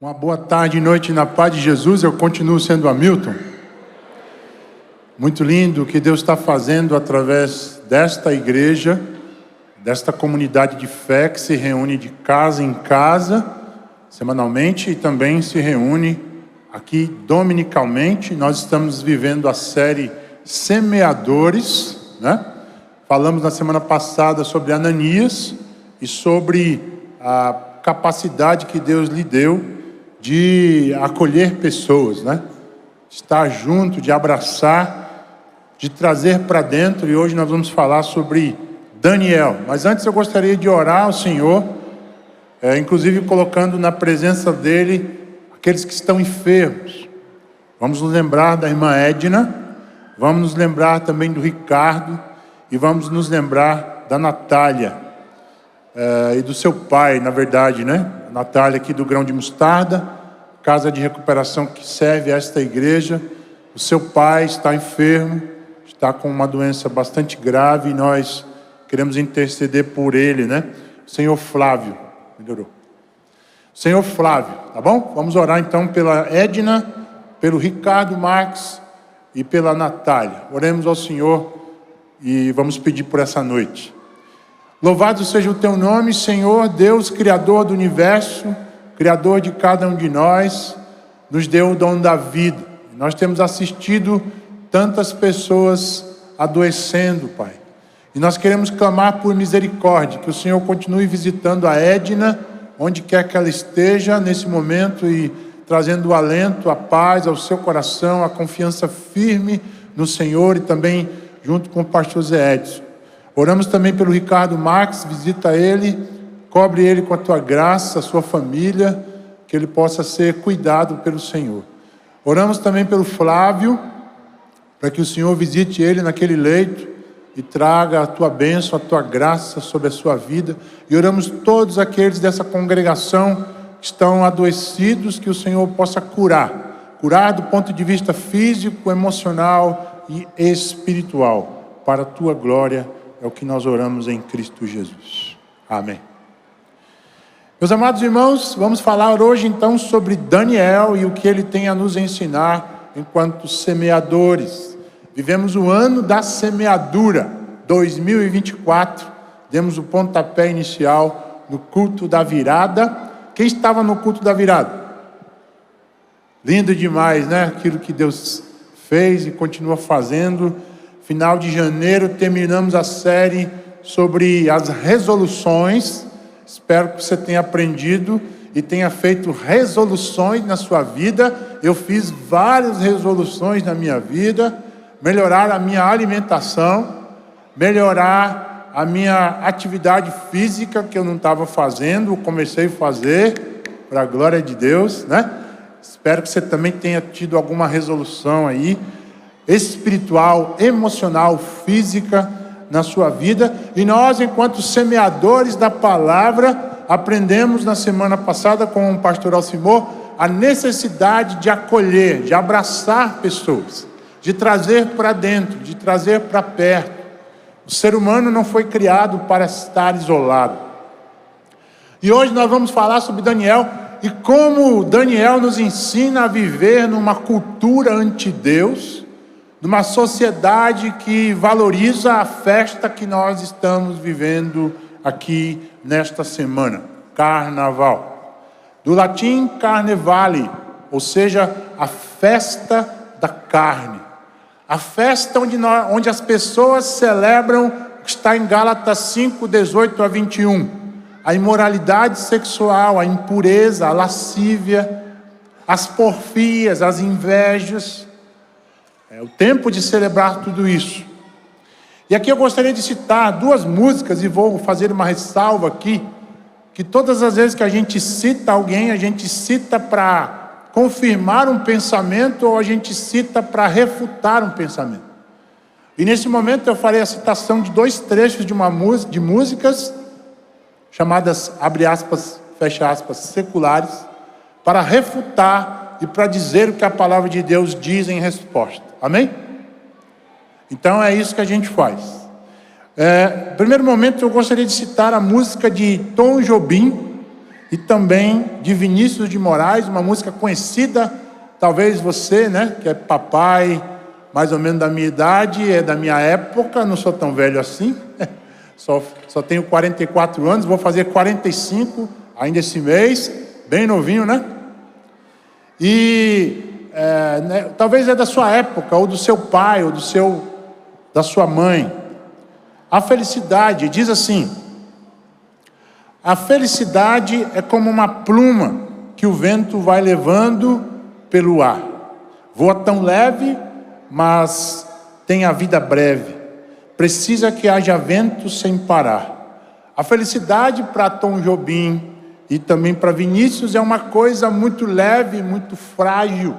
Uma boa tarde e noite na paz de Jesus. Eu continuo sendo Hamilton. Muito lindo o que Deus está fazendo através desta igreja, desta comunidade de fé que se reúne de casa em casa, semanalmente, e também se reúne aqui dominicalmente. Nós estamos vivendo a série Semeadores, né? Falamos na semana passada sobre Ananias e sobre a capacidade que Deus lhe deu de acolher pessoas, né? De estar junto, de abraçar, de trazer para dentro. E hoje nós vamos falar sobre Daniel. Mas antes eu gostaria de orar ao Senhor, inclusive colocando na presença dele aqueles que estão enfermos. Vamos nos lembrar da irmã Edna, vamos nos lembrar também do Ricardo e vamos nos lembrar da Natália e do seu pai, na verdade, né? A Natália aqui do Grão de Mostarda, casa de recuperação que serve a esta igreja. O seu pai está enfermo, está com uma doença bastante grave e nós queremos interceder por ele, né? O senhor Flávio, melhorou. Senhor Flávio, tá bom? Vamos orar então pela Edna, pelo Ricardo Marques e pela Natália. Oremos ao Senhor e vamos pedir por essa noite. Louvado seja o teu nome, Senhor, Deus, Criador do universo, Criador de cada um de nós, nos deu o dom da vida. Nós temos assistido tantas pessoas adoecendo, Pai. E nós queremos clamar por misericórdia, que o Senhor continue visitando a Edna, onde quer que ela esteja nesse momento e trazendo o alento, a paz ao seu coração, a confiança firme no Senhor e também junto com o pastor Zé Edson. Oramos também pelo Ricardo Marques, visita ele, cobre ele com a tua graça, a sua família, que ele possa ser cuidado pelo Senhor. Oramos também pelo Flávio, para que o Senhor visite ele naquele leito e traga a tua bênção, a tua graça sobre a sua vida. E oramos todos aqueles dessa congregação que estão adoecidos, que o Senhor possa curar do ponto de vista físico, emocional e espiritual, para a tua glória. É o que nós oramos em Cristo Jesus. Amém. Meus amados irmãos, vamos falar hoje então sobre Daniel e o que ele tem a nos ensinar enquanto semeadores. Vivemos o ano da semeadura, 2024. Demos o pontapé inicial no culto da virada. Quem estava no culto da virada? Lindo demais, né? Aquilo que Deus fez e continua fazendo. Final de janeiro, terminamos a série sobre as resoluções. Espero que você tenha aprendido e tenha feito resoluções na sua vida. Eu fiz várias resoluções na minha vida. Melhorar a minha alimentação, melhorar a minha atividade física, que eu não estava fazendo, comecei a fazer, para a glória de Deus, né? Espero que você também tenha tido alguma resolução aí, espiritual, emocional, física na sua vida. E nós, enquanto semeadores da palavra, aprendemos na semana passada com o pastor Alcimor a necessidade de acolher, de abraçar pessoas, de trazer para dentro, de trazer para perto. O ser humano não foi criado para estar isolado. E hoje nós vamos falar sobre Daniel e como Daniel nos ensina a viver numa cultura anti-Deus, numa sociedade que valoriza a festa que nós estamos vivendo aqui nesta semana, Carnaval. Do latim carnevale, ou seja, a festa da carne. A festa onde as pessoas celebram, que está em Gálatas 5, 18 a 21. A imoralidade sexual, a impureza, a lascívia, as porfias, as invejas. É o tempo de celebrar tudo isso. E aqui eu gostaria de citar duas músicas e vou fazer uma ressalva aqui, que todas as vezes que a gente cita alguém, a gente cita para confirmar um pensamento ou a gente cita para refutar um pensamento. E nesse momento eu farei a citação de dois trechos de músicas chamadas, abre aspas, fecha aspas, seculares, para refutar e para dizer o que a palavra de Deus diz em resposta. Amém? Então é isso que a gente faz. No primeiro momento eu gostaria de citar a música de Tom Jobim, e também de Vinícius de Moraes, uma música conhecida, talvez você, né, que é papai, mais ou menos da minha idade, é da minha época, não sou tão velho assim, só tenho 44 anos, vou fazer 45 ainda esse mês, bem novinho, né? E talvez é da sua época, ou do seu pai, ou da sua mãe. A felicidade, diz assim: a felicidade é como uma pluma que o vento vai levando pelo ar. Voa tão leve, mas tem a vida breve. Precisa que haja vento sem parar. A felicidade para Tom Jobim e também para Vinícius é uma coisa muito leve, muito frágil.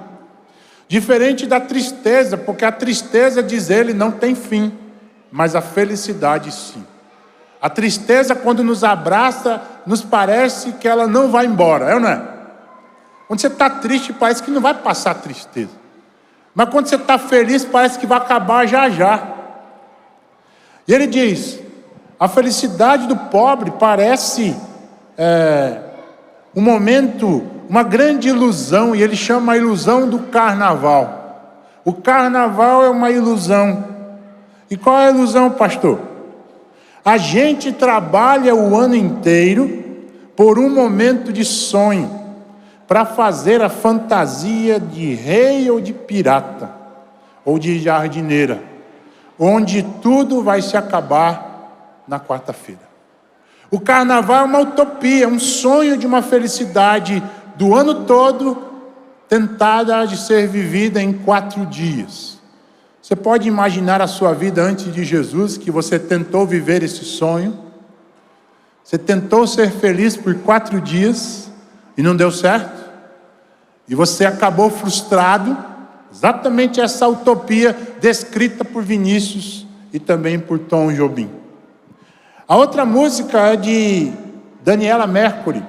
Diferente da tristeza, porque a tristeza, diz ele, não tem fim, mas a felicidade sim. A tristeza, quando nos abraça, nos parece que ela não vai embora, é ou não é? Quando você está triste, parece que não vai passar a tristeza. Mas quando você está feliz, parece que vai acabar já já. E ele diz, a felicidade do pobre parece um momento, uma grande ilusão, e ele chama a ilusão do carnaval. O carnaval é uma ilusão. E qual é a ilusão, pastor? A gente trabalha o ano inteiro por um momento de sonho, para fazer a fantasia de rei ou de pirata, ou de jardineira, onde tudo vai se acabar na quarta-feira. O carnaval é uma utopia, um sonho de uma felicidade do ano todo, tentada de ser vivida em 4 dias. Você pode imaginar a sua vida antes de Jesus, que você tentou viver esse sonho, você tentou ser feliz por 4 dias e não deu certo, e você acabou frustrado, exatamente essa utopia descrita por Vinícius e também por Tom Jobim. A outra música é de Daniela Mercury,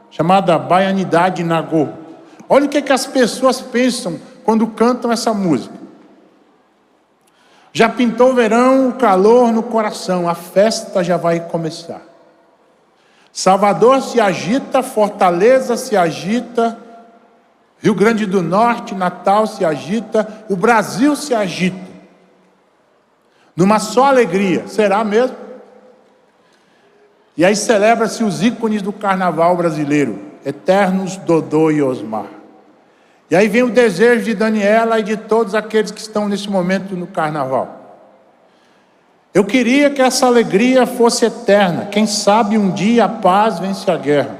chamada Baianidade Nagô. Olha o que as pessoas pensam quando cantam essa música. Já pintou o verão, o calor no coração, a festa já vai começar. Salvador se agita, Fortaleza se agita, Rio Grande do Norte, Natal se agita, o Brasil se agita. Numa só alegria, será mesmo? E aí celebra-se os ícones do carnaval brasileiro, Eternos, Dodô e Osmar. E aí vem o desejo de Daniela e de todos aqueles que estão nesse momento no carnaval. Eu queria que essa alegria fosse eterna. Quem sabe um dia a paz vence a guerra.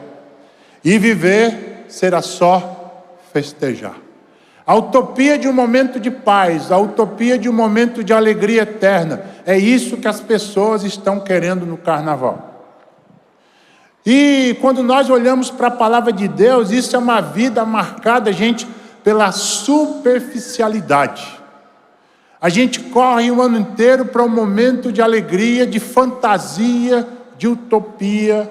E viver será só festejar. A utopia de um momento de paz, a utopia de um momento de alegria eterna. É isso que as pessoas estão querendo no carnaval. E quando nós olhamos para a palavra de Deus, isso é uma vida marcada, gente, pela superficialidade. A gente corre o ano inteiro para um momento de alegria, de fantasia, de utopia,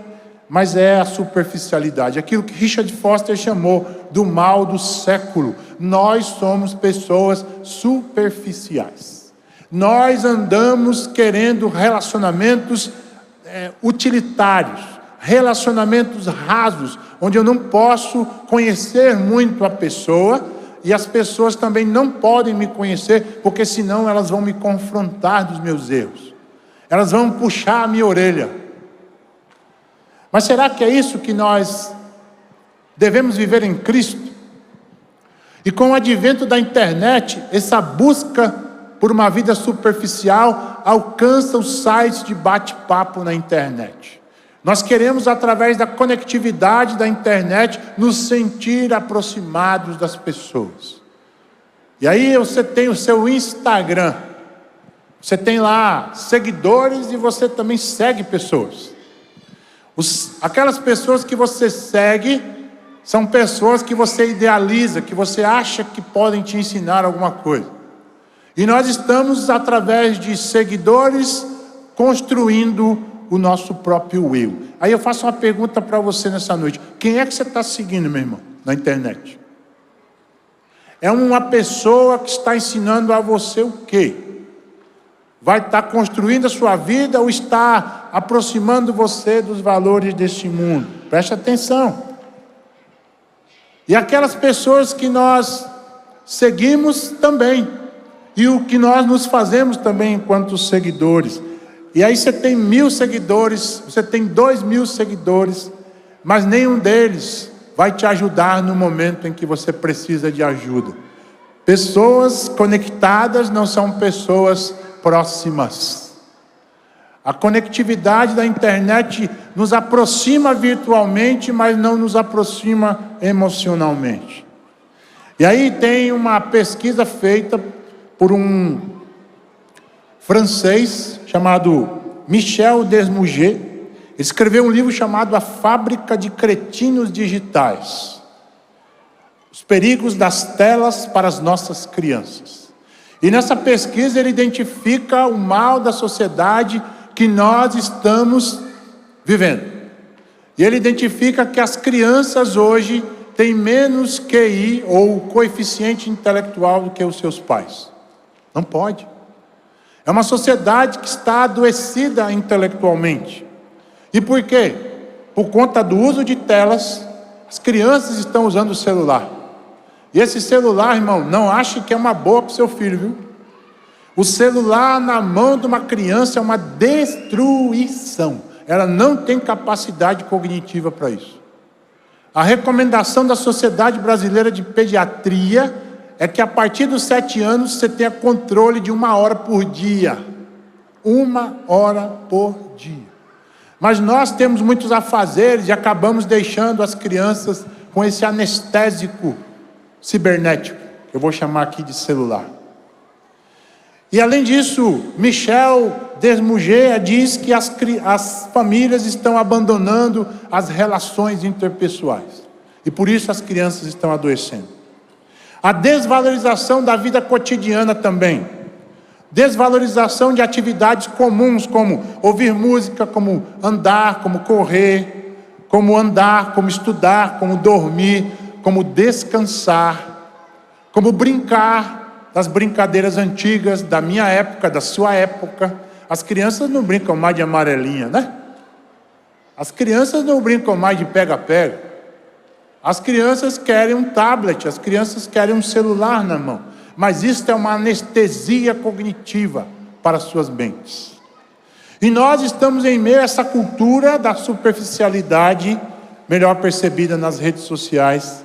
mas é a superficialidade, aquilo que Richard Foster chamou do mal do século. Nós somos pessoas superficiais. Nós andamos querendo relacionamentos utilitários, relacionamentos rasos, onde eu não posso conhecer muito a pessoa, e as pessoas também não podem me conhecer, porque senão elas vão me confrontar dos meus erros, elas vão puxar a minha orelha. Mas será que é isso que nós devemos viver em Cristo? E com o advento da internet, essa busca por uma vida superficial alcança os sites de bate-papo na internet. Nós queremos, através da conectividade da internet, nos sentir aproximados das pessoas. E aí você tem o seu Instagram. Você tem lá seguidores e você também segue pessoas. Aquelas pessoas que você segue são pessoas que você idealiza, que você acha que podem te ensinar alguma coisa. E nós estamos, através de seguidores, construindo o nosso próprio eu. Aí eu faço uma pergunta para você nessa noite. Quem é que você está seguindo, meu irmão, na internet? É uma pessoa que está ensinando a você o quê? Vai estar construindo a sua vida ou está aproximando você dos valores deste mundo? Preste atenção. E aquelas pessoas que nós seguimos também. E o que nós nos fazemos também enquanto seguidores. E aí você tem 1000 seguidores, você tem 2000 seguidores, mas nenhum deles vai te ajudar no momento em que você precisa de ajuda. Pessoas conectadas não são pessoas próximas. A conectividade da internet nos aproxima virtualmente, mas não nos aproxima emocionalmente. E aí tem uma pesquisa feita por um francês chamado Michel Desmouget. Ele escreveu um livro chamado A Fábrica de Cretinos Digitais. Os perigos das telas para as nossas crianças. E nessa pesquisa ele identifica o mal da sociedade que nós estamos vivendo. E ele identifica que as crianças hoje têm menos QI ou coeficiente intelectual do que os seus pais. Não pode. É uma sociedade que está adoecida intelectualmente. E por quê? Por conta do uso de telas, as crianças estão usando o celular. E esse celular, irmão, não ache que é uma boa para o seu filho, viu? O celular na mão de uma criança é uma destruição. Ela não tem capacidade cognitiva para isso. A recomendação da Sociedade Brasileira de Pediatria é que a partir dos 7 anos você tenha controle de 1 hora por dia. 1 hora por dia. Mas nós temos muitos afazeres e acabamos deixando as crianças com esse anestésico cibernético, que eu vou chamar aqui de celular. E além disso, Michel Desmouget diz que as famílias estão abandonando as relações interpessoais. E por isso as crianças estão adoecendo. A desvalorização da vida cotidiana também. Desvalorização de atividades comuns, como ouvir música, como andar, como correr, como andar, como estudar, como dormir, como descansar, como brincar das brincadeiras antigas, da minha época, da sua época. As crianças não brincam mais de amarelinha, né? As crianças não brincam mais de pega-pega. As crianças querem um tablet, as crianças querem um celular na mão. Mas isso é uma anestesia cognitiva para suas mentes. E nós estamos em meio a essa cultura da superficialidade, melhor percebida nas redes sociais.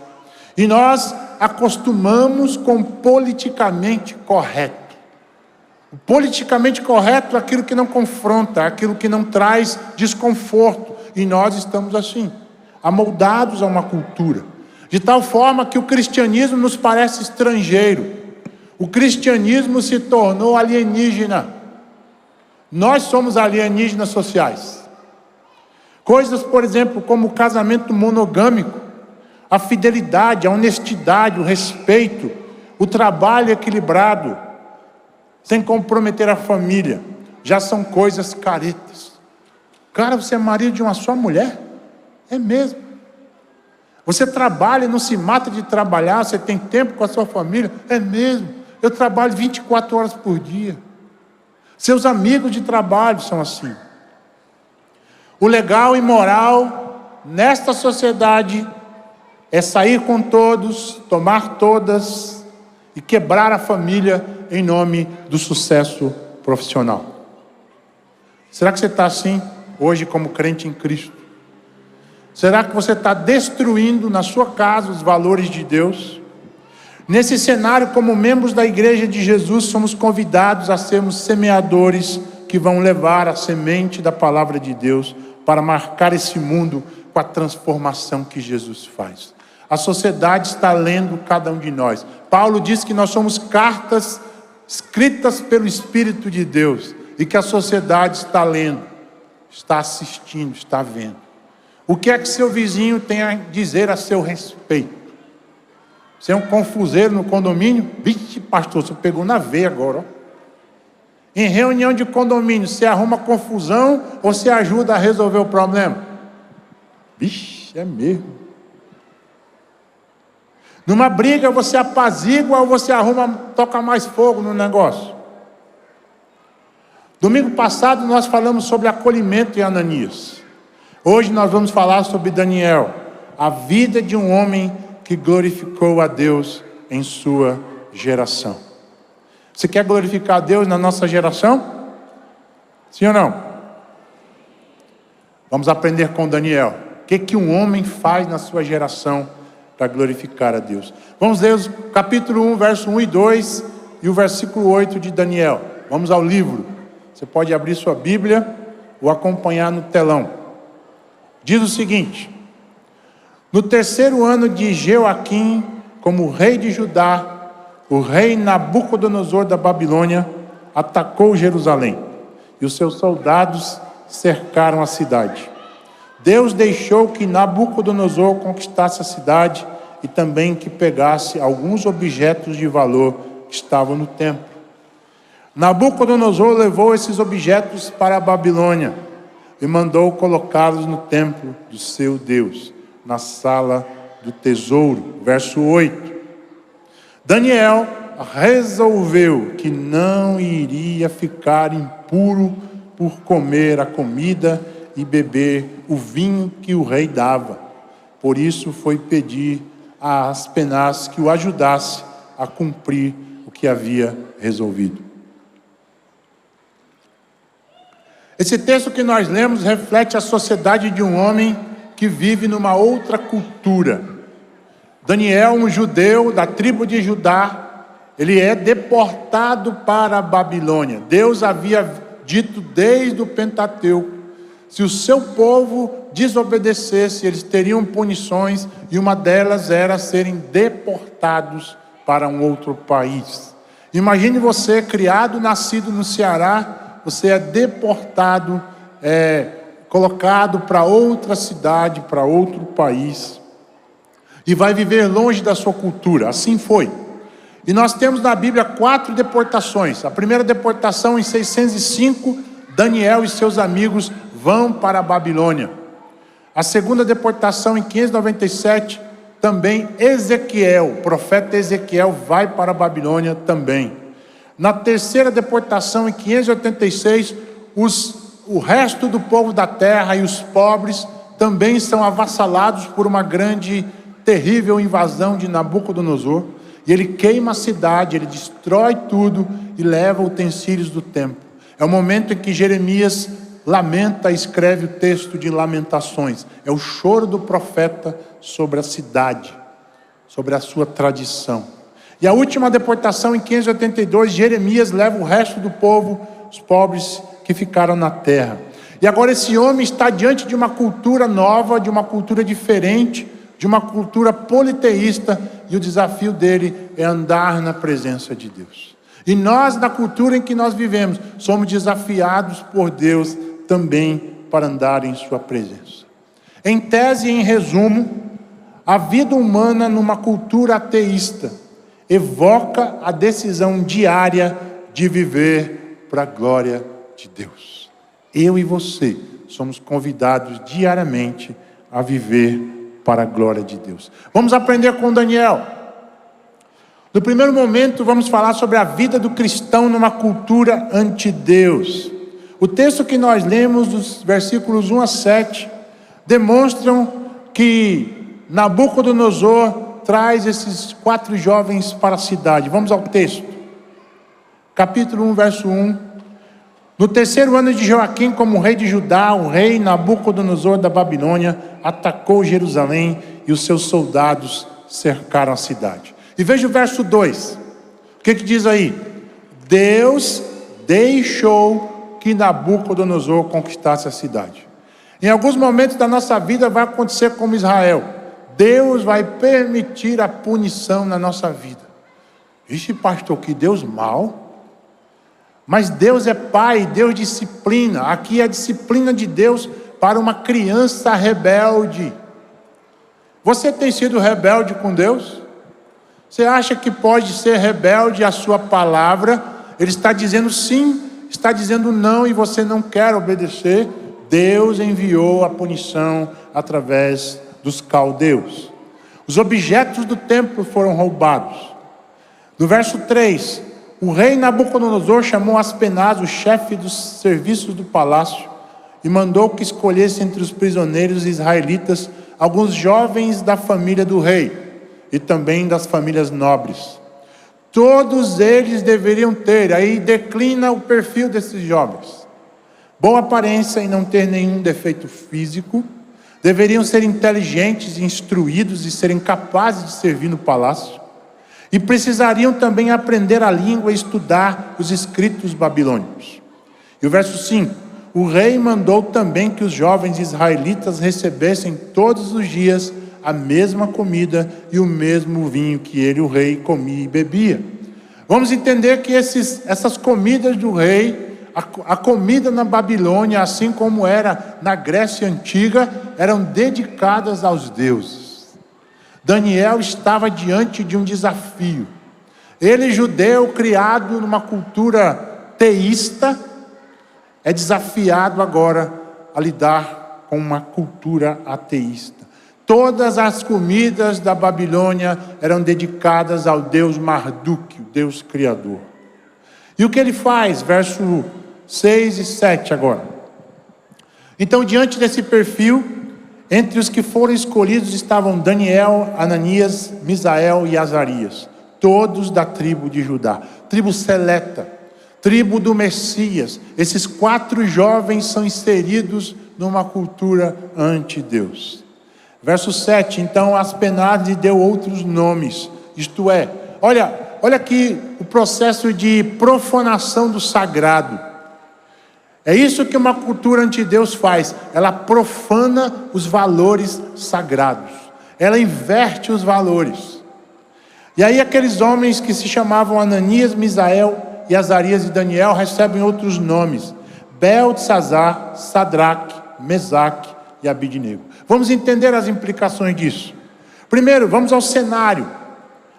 E nós acostumamos com o politicamente correto. O politicamente correto é aquilo que não confronta, é aquilo que não traz desconforto. E nós estamos assim, amoldados a uma cultura, de tal forma que o cristianismo nos parece estrangeiro. O cristianismo se tornou alienígena. Nós somos alienígenas sociais. Coisas, por exemplo, como o casamento monogâmico, a fidelidade, a honestidade, o respeito, o trabalho equilibrado, sem comprometer a família, já são coisas caretas. Cara, você é marido de uma só mulher? É mesmo. Você trabalha e não se mata de trabalhar, você tem tempo com a sua família? É mesmo. Eu trabalho 24 horas por dia. Seus amigos de trabalho são assim. O legal e moral nesta sociedade é sair com todos, tomar todas e quebrar a família em nome do sucesso profissional. Será que você está assim hoje como crente em Cristo? Será que você está destruindo na sua casa os valores de Deus? Nesse cenário, como membros da Igreja de Jesus, somos convidados a sermos semeadores que vão levar a semente da palavra de Deus para marcar esse mundo com a transformação que Jesus faz. A sociedade está lendo cada um de nós. Paulo diz que nós somos cartas escritas pelo Espírito de Deus e que a sociedade está lendo, está assistindo, está vendo. O que é que seu vizinho tem a dizer a seu respeito? Você é um confuseiro no condomínio? Vixe, pastor, você pegou na veia agora. Ó. Em reunião de condomínio, você arruma confusão ou você ajuda a resolver o problema? Vixe, é mesmo. Numa briga, você apazigua ou você toca mais fogo no negócio? Domingo passado, nós falamos sobre acolhimento em Ananias. Hoje nós vamos falar sobre Daniel, a vida de um homem que glorificou a Deus em sua geração. Você quer glorificar a Deus na nossa geração? Sim ou não? Vamos aprender com Daniel. O que um homem faz na sua geração para glorificar a Deus? Vamos ler o capítulo 1, verso 1 e 2 e o versículo 8 de Daniel. Vamos ao livro. Você pode abrir sua Bíblia ou acompanhar no telão. Diz o seguinte: no terceiro ano de Jeoaquim, como rei de Judá, o rei Nabucodonosor da Babilônia atacou Jerusalém, e os seus soldados cercaram a cidade. Deus deixou que Nabucodonosor conquistasse a cidade e também que pegasse alguns objetos de valor que estavam no templo. Nabucodonosor levou esses objetos para a Babilônia e mandou colocá-los no templo do seu Deus, na sala do tesouro. Verso 8. Daniel resolveu que não iria ficar impuro por comer a comida e beber o vinho que o rei dava. Por isso foi pedir a Aspenaz que o ajudasse a cumprir o que havia resolvido. Esse texto que nós lemos reflete a sociedade de um homem que vive numa outra cultura. Daniel, um judeu da tribo de Judá, ele é deportado para a Babilônia. Deus havia dito desde o Pentateuco: se o seu povo desobedecesse, eles teriam punições, e uma delas era serem deportados para um outro país. Imagine você, criado, nascido no Ceará, você é deportado, colocado para outra cidade, para outro país, e vai viver longe da sua cultura. Assim foi. E nós temos na Bíblia 4 deportações. A primeira deportação, em 605, Daniel e seus amigos vão para a Babilônia. A segunda deportação, em 597, também Ezequiel, o profeta Ezequiel, vai para a Babilônia também. Na terceira deportação, em 586, o resto do povo da terra e os pobres também são avassalados por uma grande, terrível invasão de Nabucodonosor. E ele queima a cidade, ele destrói tudo e leva utensílios do templo. É o momento em que Jeremias lamenta e escreve o texto de Lamentações. É o choro do profeta sobre a cidade, sobre a sua tradição. E a última deportação, em 582, Jeremias leva o resto do povo, os pobres que ficaram na terra. E agora esse homem está diante de uma cultura nova, de uma cultura diferente, de uma cultura politeísta, e o desafio dele é andar na presença de Deus. E nós, na cultura em que nós vivemos, somos desafiados por Deus também para andar em sua presença. Em tese e em resumo, a vida humana numa cultura ateísta evoca a decisão diária de viver para a glória de Deus. Eu e você somos convidados diariamente a viver para a glória de Deus. Vamos aprender com Daniel. No primeiro momento, vamos falar sobre a vida do cristão numa cultura anti-Deus. O texto que nós lemos, dos versículos 1 a 7, demonstram que Nabucodonosor traz esses 4 jovens para a cidade. Vamos ao texto. Capítulo 1, verso 1. No terceiro ano de Joaquim, como rei de Judá, o rei Nabucodonosor da Babilônia atacou Jerusalém e os seus soldados cercaram a cidade. E veja o verso 2. O que diz aí? Deus deixou que Nabucodonosor conquistasse a cidade. Em alguns momentos da nossa vida vai acontecer como Israel. Deus vai permitir a punição na nossa vida. Ixi, pastor, que Deus mau. Mas Deus é Pai, Deus disciplina. Aqui é a disciplina de Deus para uma criança rebelde. Você tem sido rebelde com Deus? Você acha que pode ser rebelde à sua palavra? Ele está dizendo sim, está dizendo não, e você não quer obedecer. Deus enviou a punição através dos caldeus. Os objetos do templo foram roubados. No verso 3, o rei Nabucodonosor chamou Aspenaz, o chefe dos serviços do palácio, e mandou que escolhesse entre os prisioneiros israelitas alguns jovens da família do rei. e também das famílias nobres. Todos eles deveriam ter, aí declina o perfil desses jovens: boa aparência e não ter nenhum defeito físico, deveriam ser inteligentes, instruídos e serem capazes de servir no palácio, e precisariam também aprender a língua e estudar os escritos babilônicos. E o verso 5: o rei mandou também que os jovens israelitas recebessem todos os dias a mesma comida e o mesmo vinho que ele, o rei, comia e bebia. Vamos entender que essas comidas do rei, a comida na Babilônia, assim como era na Grécia Antiga, eram dedicadas aos deuses. Daniel estava diante de um desafio. Ele, judeu, criado numa cultura teísta, é desafiado agora a lidar com uma cultura ateísta. Todas as comidas da Babilônia eram dedicadas ao deus Marduk, o deus criador. E o que ele faz? Verso 6 e 7 agora. Então, diante desse perfil, entre os que foram escolhidos estavam Daniel, Ananias, Misael e Azarias, todos da tribo de Judá, tribo seleta, tribo do Messias. Esses 4 jovens são inseridos numa cultura anti-Deus. Verso 7, então Aspenaz deu outros nomes, isto é, olha aqui o processo de profanação do sagrado. É isso que uma cultura anti-Deus faz, ela profana os valores sagrados, ela inverte os valores. E aí aqueles homens que se chamavam Ananias, Misael e Azarias e Daniel recebem outros nomes: Beltesazar, Sadraque, Mesaque e Abidnego. Vamos entender as implicações disso. Primeiro, vamos ao cenário.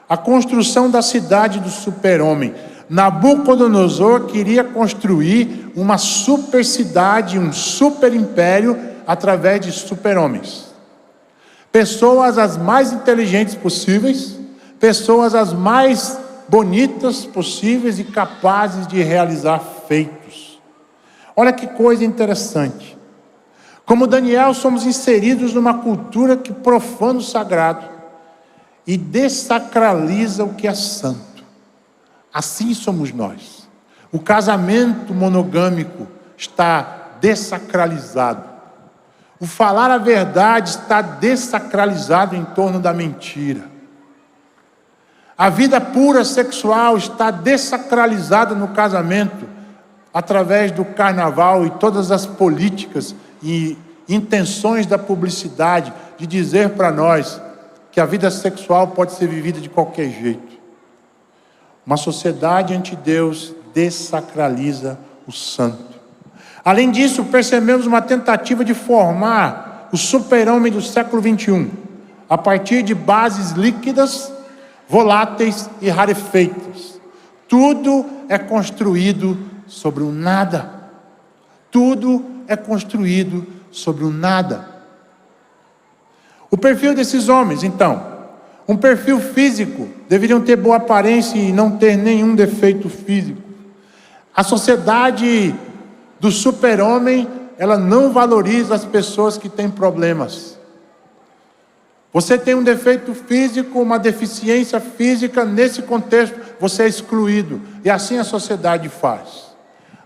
A construção da cidade do super-homem. Nabucodonosor queria construir uma super cidade, um super império, através de super-homens. Pessoas as mais inteligentes possíveis, pessoas as mais bonitas possíveis e capazes de realizar feitos. Olha que coisa interessante. Como Daniel, somos inseridos numa cultura que profana o sagrado e dessacraliza o que é santo. Assim somos nós. O casamento monogâmico está dessacralizado. O falar a verdade está dessacralizado em torno da mentira. A vida pura sexual está dessacralizada no casamento, através do carnaval e todas as políticas e intenções da publicidade de dizer para nós que a vida sexual pode ser vivida de qualquer jeito. Uma sociedade anti-Deus dessacraliza o santo. Além disso, percebemos uma tentativa de formar o super-homem do século 21, a partir de bases líquidas, voláteis e rarefeitas. Tudo é construído sobre o nada. Tudo é construído sobre o nada. O perfil desses homens, então, um perfil físico, deveriam ter boa aparência e não ter nenhum defeito físico. A sociedade do super-homem, ela não valoriza as pessoas que têm problemas. Você tem um defeito físico, uma deficiência física, nesse contexto você é excluído. E assim a sociedade faz.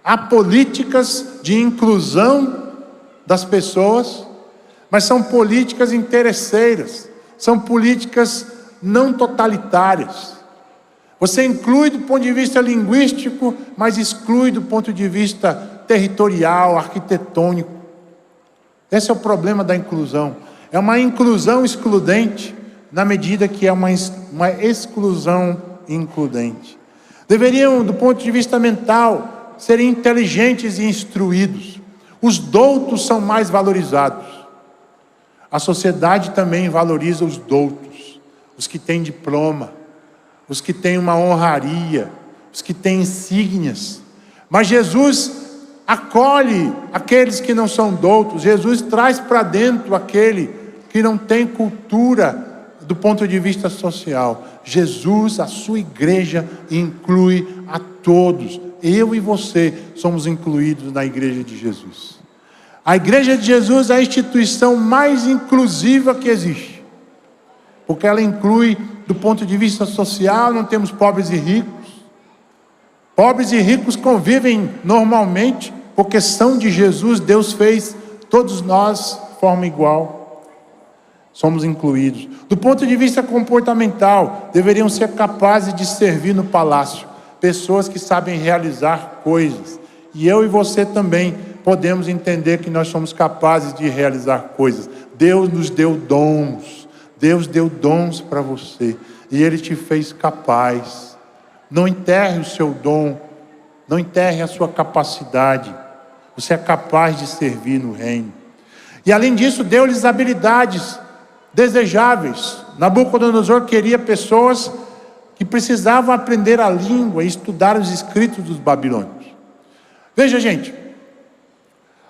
Há políticas de inclusão das pessoas, mas são políticas interesseiras, são políticas não totalitárias. Você inclui do ponto de vista linguístico, mas exclui do ponto de vista territorial, arquitetônico. Esse é o problema da inclusão. É uma inclusão excludente, na medida que é uma exclusão includente. Deveriam, do ponto de vista mental, serem inteligentes e instruídos. Os doutos são mais valorizados. A sociedade também valoriza os doutos, os que têm diploma, os que têm uma honraria, os que têm insígnias. Mas Jesus acolhe aqueles que não são doutos. Jesus traz para dentro aquele que não tem cultura do ponto de vista social. Jesus, a sua igreja, inclui a todos. Eu e você somos incluídos na igreja de Jesus. A igreja de Jesus é a instituição mais inclusiva que existe. porque ela inclui, do ponto de vista social, não temos pobres e ricos. Pobres e ricos convivem normalmente, porque são de Jesus. Deus fez todos nós de forma igual. Somos incluídos. Do ponto de vista comportamental, deveriam ser capazes de servir no palácio. Pessoas que sabem realizar coisas. E eu e você também podemos entender que nós somos capazes de realizar coisas. Deus nos deu dons. Deus deu dons para você. E Ele te fez capaz. Não enterre o seu dom. Não enterre a sua capacidade. Você é capaz de servir no reino. E além disso, deu-lhes habilidades desejáveis. Nabucodonosor queria pessoas que precisavam aprender a língua e estudar os escritos dos babilônios. Veja, gente,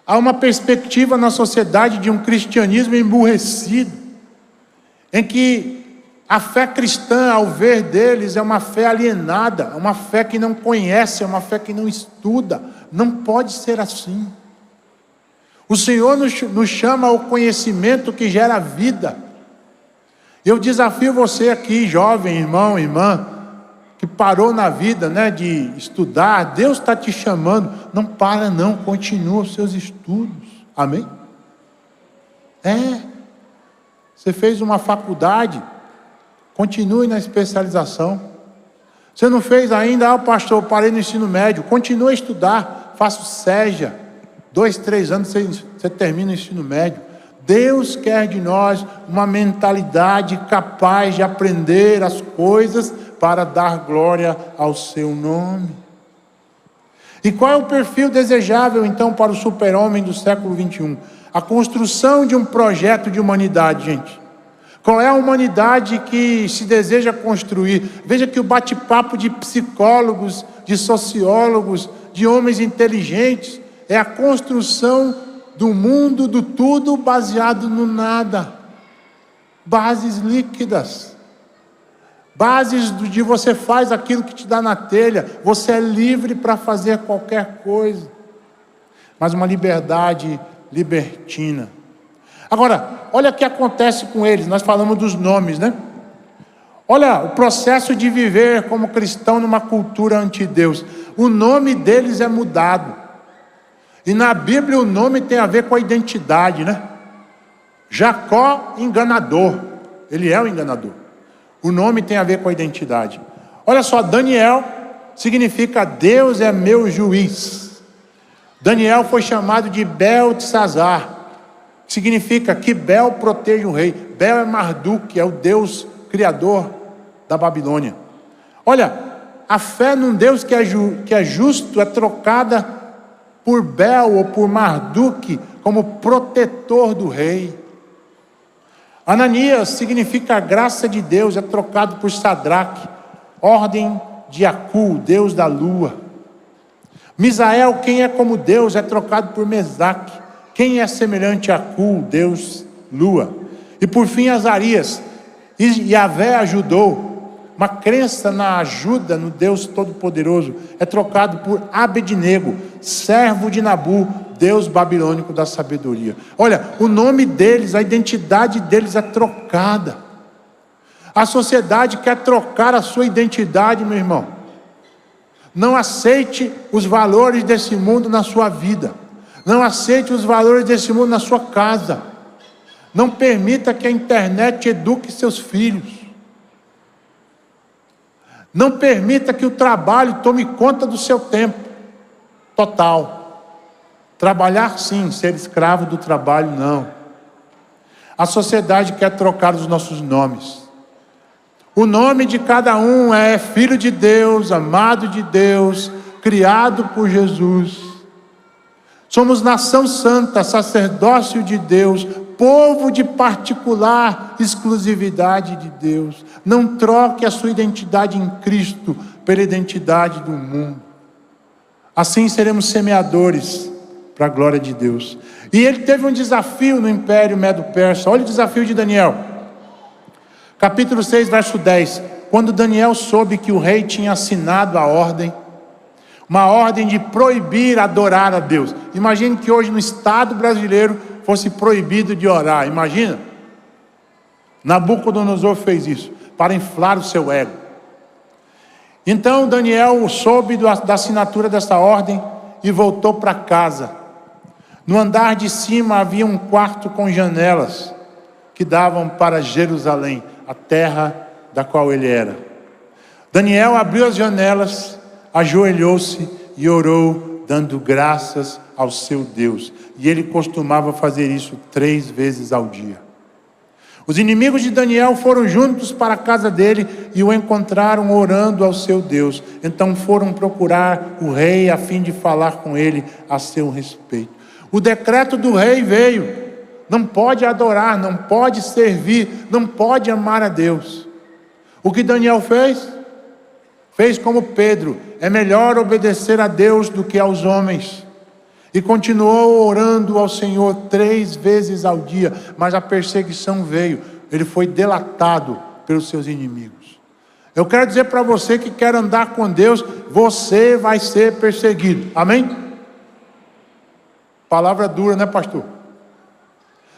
há uma perspectiva na sociedade de um cristianismo emburrecido, em que a fé cristã, ao ver deles, é uma fé alienada, uma fé que não conhece, é uma fé que não estuda. Não pode ser assim. O Senhor nos chama ao conhecimento que gera vida. Eu desafio você aqui, jovem, irmão, irmã, que parou na vida, de estudar. Deus está te chamando. Não para não, continua os seus estudos. Amém? Você fez uma faculdade, continue na especialização. Você não fez ainda, pastor, parei no ensino médio. Continue a estudar, faça o SEJA. 2, 3 anos você termina o ensino médio. Deus quer de nós uma mentalidade capaz de aprender as coisas para dar glória ao seu nome. E qual é o perfil desejável então para o super-homem do século 21? A construção de um projeto de humanidade, gente. Qual é a humanidade que se deseja construir? Veja que o bate-papo de psicólogos, de sociólogos, de homens inteligentes, é a construção do mundo, do tudo, baseado no nada. Bases líquidas. Bases de você faz aquilo que te dá na telha. Você é livre para fazer qualquer coisa. Mas uma liberdade libertina. Agora, olha o que acontece com eles. Nós falamos dos nomes, Olha o processo de viver como cristão numa cultura anti-Deus. O nome deles é mudado. E na Bíblia o nome tem a ver com a identidade, Jacó, enganador. Ele é o enganador. O nome tem a ver com a identidade. Olha só, Daniel significa Deus é meu juiz. Daniel foi chamado de Beltesazar, que significa que Bel protege o rei. Bel é Marduk, é o Deus criador da Babilônia. Olha, a fé num Deus que é justo é trocada por Bel ou por Marduk como protetor do rei. Ananias significa graça de Deus, é trocado por Sadraque, ordem de Acu, Deus da lua. Misael, quem é como Deus, é trocado por Mesaque, quem é semelhante a Acu, Deus lua. E por fim Azarias, Yahvé ajudou, uma crença na ajuda no Deus Todo-Poderoso, é trocado por Abednego, servo de Nabu, Deus babilônico da sabedoria. Olha, o nome deles, a identidade deles é trocada. A sociedade quer trocar a sua identidade, meu irmão. Não aceite os valores desse mundo na sua vida. Não aceite os valores desse mundo na sua casa. Não permita que a internet eduque seus filhos. Não permita que o trabalho tome conta do seu tempo total. Trabalhar sim, ser escravo do trabalho não. A sociedade quer trocar os nossos nomes. O nome de cada um é filho de Deus, amado de Deus, criado por Jesus. Somos nação santa, sacerdócio de Deus, povo de particular exclusividade de Deus. Não troque a sua identidade em Cristo pela identidade do mundo. Assim seremos semeadores para a glória de Deus. E ele teve um desafio no Império Medo-Persa. Olha o desafio de Daniel. Capítulo 6, verso 10. Quando Daniel soube que o rei tinha assinado a ordem, uma ordem de proibir adorar a Deus. Imagine que hoje no Estado brasileiro fosse proibido de orar. Imagina. Nabucodonosor fez isso para inflar o seu ego. Então Daniel soube da assinatura dessa ordem e voltou para casa. No andar de cima havia um quarto com janelas que davam para Jerusalém, a terra da qual ele era. Daniel abriu as janelas, ajoelhou-se e orou, dando graças ao seu Deus. E ele costumava fazer isso 3 vezes ao dia. Os inimigos de Daniel foram juntos para a casa dele e o encontraram orando ao seu Deus. Então foram procurar o rei a fim de falar com ele a seu respeito. O decreto do rei veio. Não pode adorar, não pode servir, não pode amar a Deus. O que Daniel fez? Fez como Pedro: é melhor obedecer a Deus do que aos homens. E continuou orando ao Senhor 3 vezes ao dia, mas a perseguição veio. Ele foi delatado pelos seus inimigos. Eu quero dizer para você que quer andar com Deus, você vai ser perseguido. Amém? Palavra dura, né, pastor?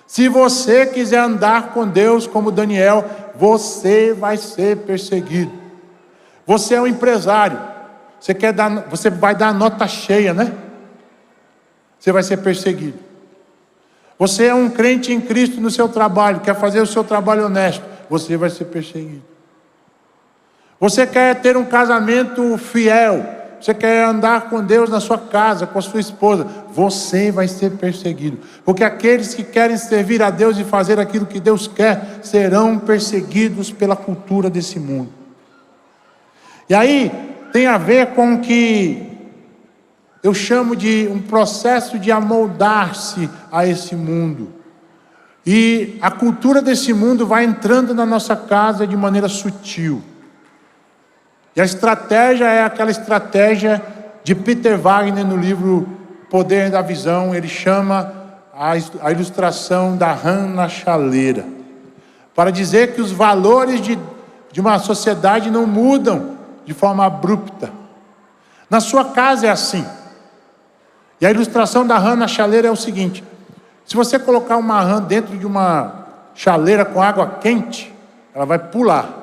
Se você quiser andar com Deus como Daniel, você vai ser perseguido. Você é um empresário, você vai dar nota cheia, né? Você vai ser perseguido. Você é um crente em Cristo no seu trabalho, quer fazer o seu trabalho honesto, você vai ser perseguido. Você quer ter um casamento fiel, você quer andar com Deus na sua casa, com a sua esposa, você vai ser perseguido. Porque aqueles que querem servir a Deus e fazer aquilo que Deus quer, serão perseguidos pela cultura desse mundo. E aí, tem a ver com o que eu chamo de um processo de amoldar-se a esse mundo. E a cultura desse mundo vai entrando na nossa casa de maneira sutil. E a estratégia é aquela estratégia de Peter Wagner no livro Poder da Visão. Ele chama a ilustração da rã na chaleira, para dizer que os valores de uma sociedade não mudam de forma abrupta. Na sua casa é assim. E a ilustração da rã na chaleira é o seguinte: se você colocar uma rã dentro de uma chaleira com água quente, ela vai pular.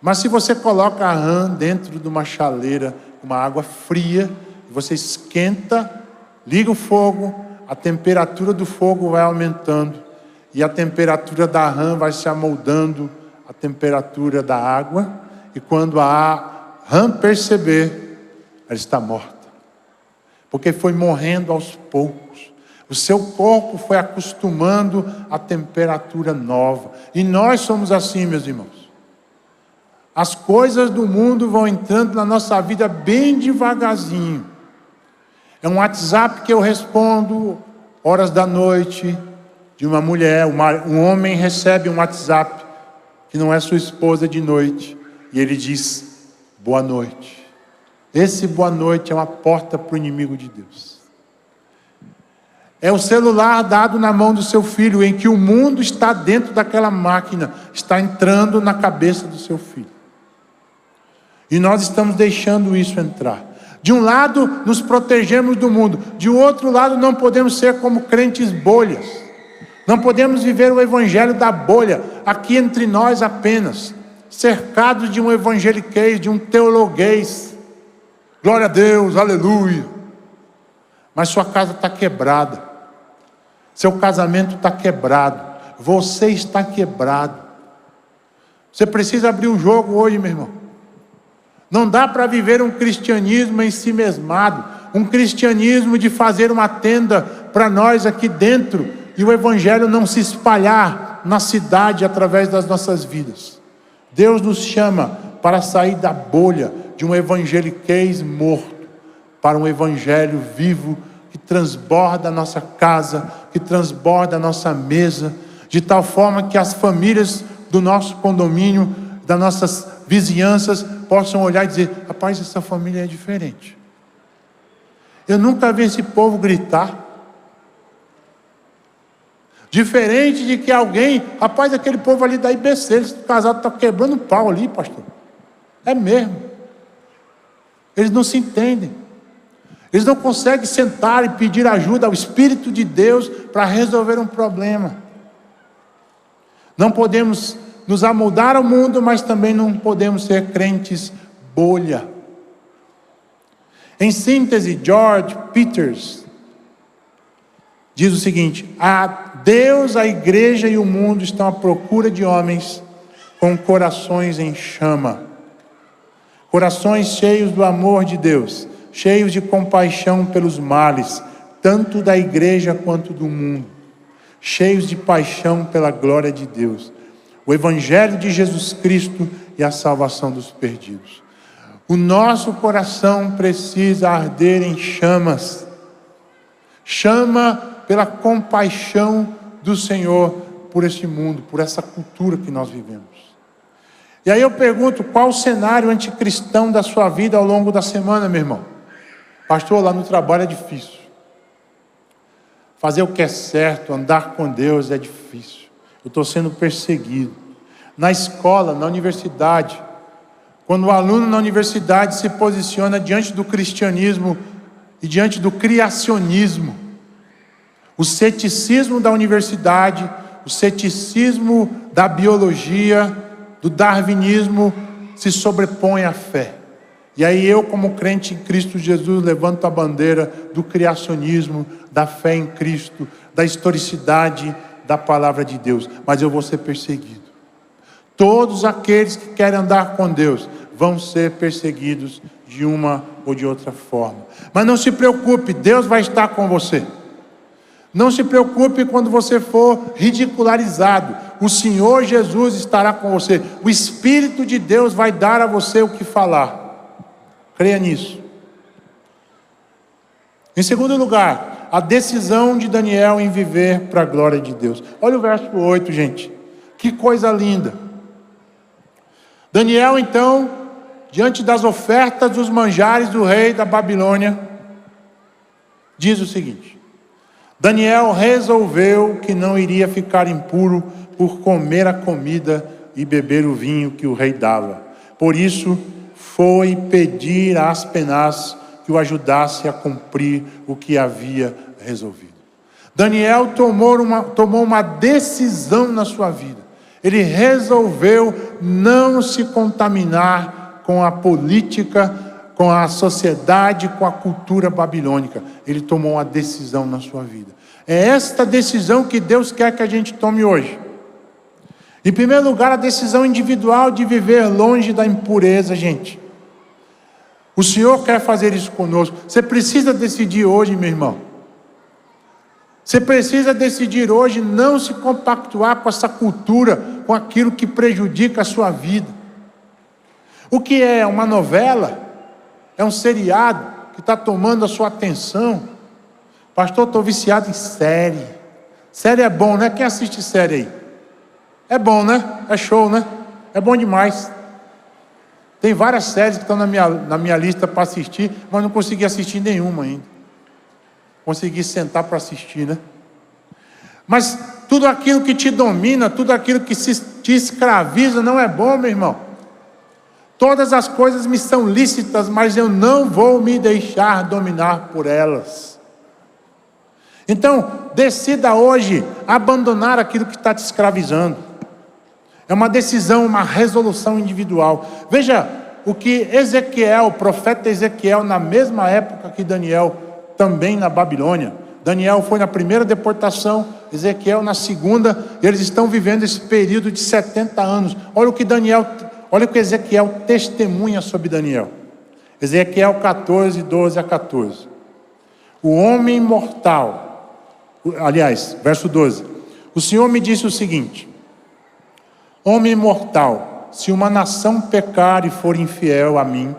Mas se você coloca a rã dentro de uma chaleira com uma água fria, você esquenta, liga o fogo, a temperatura do fogo vai aumentando e a temperatura da rã vai se amoldando à temperatura da água, e quando a rã perceber, ela está morta. Porque foi morrendo aos poucos. O seu corpo foi acostumando à temperatura nova. E nós somos assim, meus irmãos. As coisas do mundo vão entrando na nossa vida bem devagarzinho. É um WhatsApp que eu respondo, horas da noite, de uma mulher. Um homem recebe um WhatsApp, que não é sua esposa, de noite. E ele diz: boa noite. Esse boa noite é uma porta para o inimigo de Deus. É o celular dado na mão do seu filho, em que o mundo está dentro daquela máquina, está entrando na cabeça do seu filho. E nós estamos deixando isso entrar. De um lado, nos protegemos do mundo. De outro lado, não podemos ser como crentes bolhas. Não podemos viver o evangelho da bolha, aqui entre nós apenas, cercados de um evangeliquez, de um teologuês. Glória a Deus, aleluia. Mas sua casa está quebrada. Seu casamento está quebrado. Você está quebrado. Você precisa abrir o jogo hoje, meu irmão. Não dá para viver um cristianismo em si mesmado. Um cristianismo de fazer uma tenda para nós aqui dentro e o evangelho não se espalhar na cidade através das nossas vidas. Deus nos chama para sair da bolha de um evangeliquez morto para um evangelho vivo que transborda a nossa casa, que transborda a nossa mesa, de tal forma que as famílias do nosso condomínio, das nossas vizinhanças, possam olhar e dizer: rapaz, essa família é diferente. Eu nunca vi esse povo gritar. Diferente de que alguém, rapaz, aquele povo ali da IBC, eles casados estão quebrando pau ali, pastor. É mesmo. Eles não se entendem. Eles não conseguem sentar e pedir ajuda ao Espírito de Deus para resolver um problema. Não podemos nos amoldar ao mundo, mas também não podemos ser crentes bolha. Em síntese, George Peters diz o seguinte: Deus, a igreja e o mundo estão à procura de homens com corações em chama, corações cheios do amor de Deus, cheios de compaixão pelos males, tanto da igreja quanto do mundo, cheios de paixão pela glória de Deus, o evangelho de Jesus Cristo e a salvação dos perdidos. O nosso coração precisa arder em chamas, chama pela compaixão do Senhor por este mundo, por essa cultura que nós vivemos. E aí eu pergunto, qual o cenário anticristão da sua vida ao longo da semana, meu irmão? Pastor, lá no trabalho é difícil. Fazer o que é certo, andar com Deus é difícil. Eu estou sendo perseguido. Na escola, na universidade, quando o aluno na universidade se posiciona diante do cristianismo e diante do criacionismo, o ceticismo da universidade, o ceticismo da biologia, do darwinismo se sobrepõe à fé. E aí eu, como crente em Cristo Jesus, levanto a bandeira do criacionismo, da fé em Cristo, da historicidade da palavra de Deus. Mas eu vou ser perseguido. Todos aqueles que querem andar com Deus vão ser perseguidos de uma ou de outra forma. Mas não se preocupe, Deus vai estar com você. Não se preocupe quando você for ridicularizado. O Senhor Jesus estará com você. O Espírito de Deus vai dar a você o que falar. Creia nisso. Em segundo lugar, a decisão de Daniel em viver para a glória de Deus. Olha o verso 8, gente. Que coisa linda. Daniel, então, diante das ofertas dos manjares do rei da Babilônia, diz o seguinte: Daniel resolveu que não iria ficar impuro por comer a comida e beber o vinho que o rei dava. Por isso, foi pedir a Aspenaz que o ajudasse a cumprir o que havia resolvido. Daniel tomou uma decisão na sua vida. Ele resolveu não se contaminar com a política, com a sociedade, com a cultura babilônica. Ele tomou uma decisão na sua vida. É esta decisão que Deus quer que a gente tome hoje. Em primeiro lugar, a decisão individual de viver longe da impureza, gente. O Senhor quer fazer isso conosco. Você precisa decidir hoje, meu irmão. Você precisa decidir hoje não se compactuar com essa cultura, com aquilo que prejudica a sua vida. O que é uma novela? É um seriado que está tomando a sua atenção. Pastor, estou viciado em série. Série é bom, né? Quem assiste série aí? É bom, né? É show, né? É bom demais. Tem várias séries que estão na minha lista para assistir, mas não consegui assistir nenhuma ainda. Consegui sentar para assistir, né? Mas tudo aquilo que te domina, tudo aquilo que te escraviza não é bom, meu irmão. Todas as coisas me são lícitas, mas eu não vou me deixar dominar por elas. Então, decida hoje abandonar aquilo que está te escravizando. É uma decisão, uma resolução individual. Veja o que Ezequiel, o profeta Ezequiel, na mesma época que Daniel, também na Babilônia. Daniel foi na primeira deportação, Ezequiel na segunda, e eles estão vivendo esse período de 70 anos. Olha o que Ezequiel testemunha sobre Daniel. Ezequiel 14, 12 a 14. O homem mortal, aliás, verso 12. O Senhor me disse o seguinte: homem mortal, se uma nação pecar e for infiel a mim,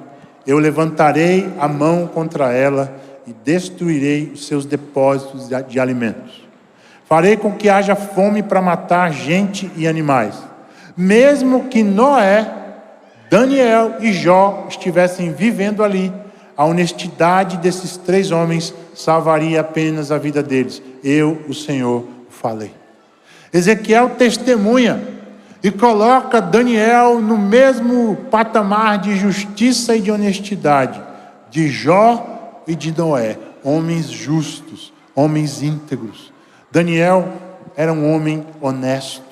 eu levantarei a mão contra ela e destruirei os seus depósitos de alimentos. Farei com que haja fome para matar gente e animais. Mesmo que Noé, Daniel e Jó estivessem vivendo ali, a honestidade desses três homens salvaria apenas a vida deles. Eu, o Senhor, falei. Ezequiel testemunha e coloca Daniel no mesmo patamar de justiça e de honestidade de Jó e de Noé, homens justos, homens íntegros. Daniel era um homem honesto.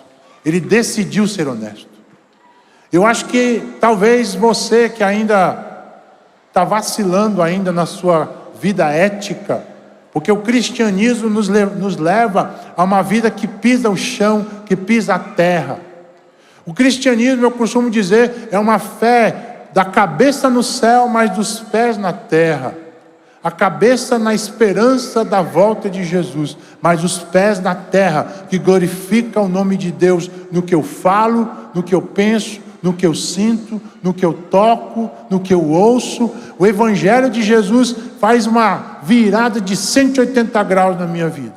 Ele decidiu ser honesto. Eu acho que talvez você que ainda está vacilando ainda na sua vida ética, porque o cristianismo nos leva a uma vida que pisa o chão, que pisa a terra. O cristianismo, eu costumo dizer, é uma fé da cabeça no céu, mas dos pés na terra. A cabeça na esperança da volta de Jesus, mas os pés na terra, que glorifica o nome de Deus no que eu falo, no que eu penso, no que eu sinto, no que eu toco, no que eu ouço. O Evangelho de Jesus faz uma virada de 180 graus na minha vida.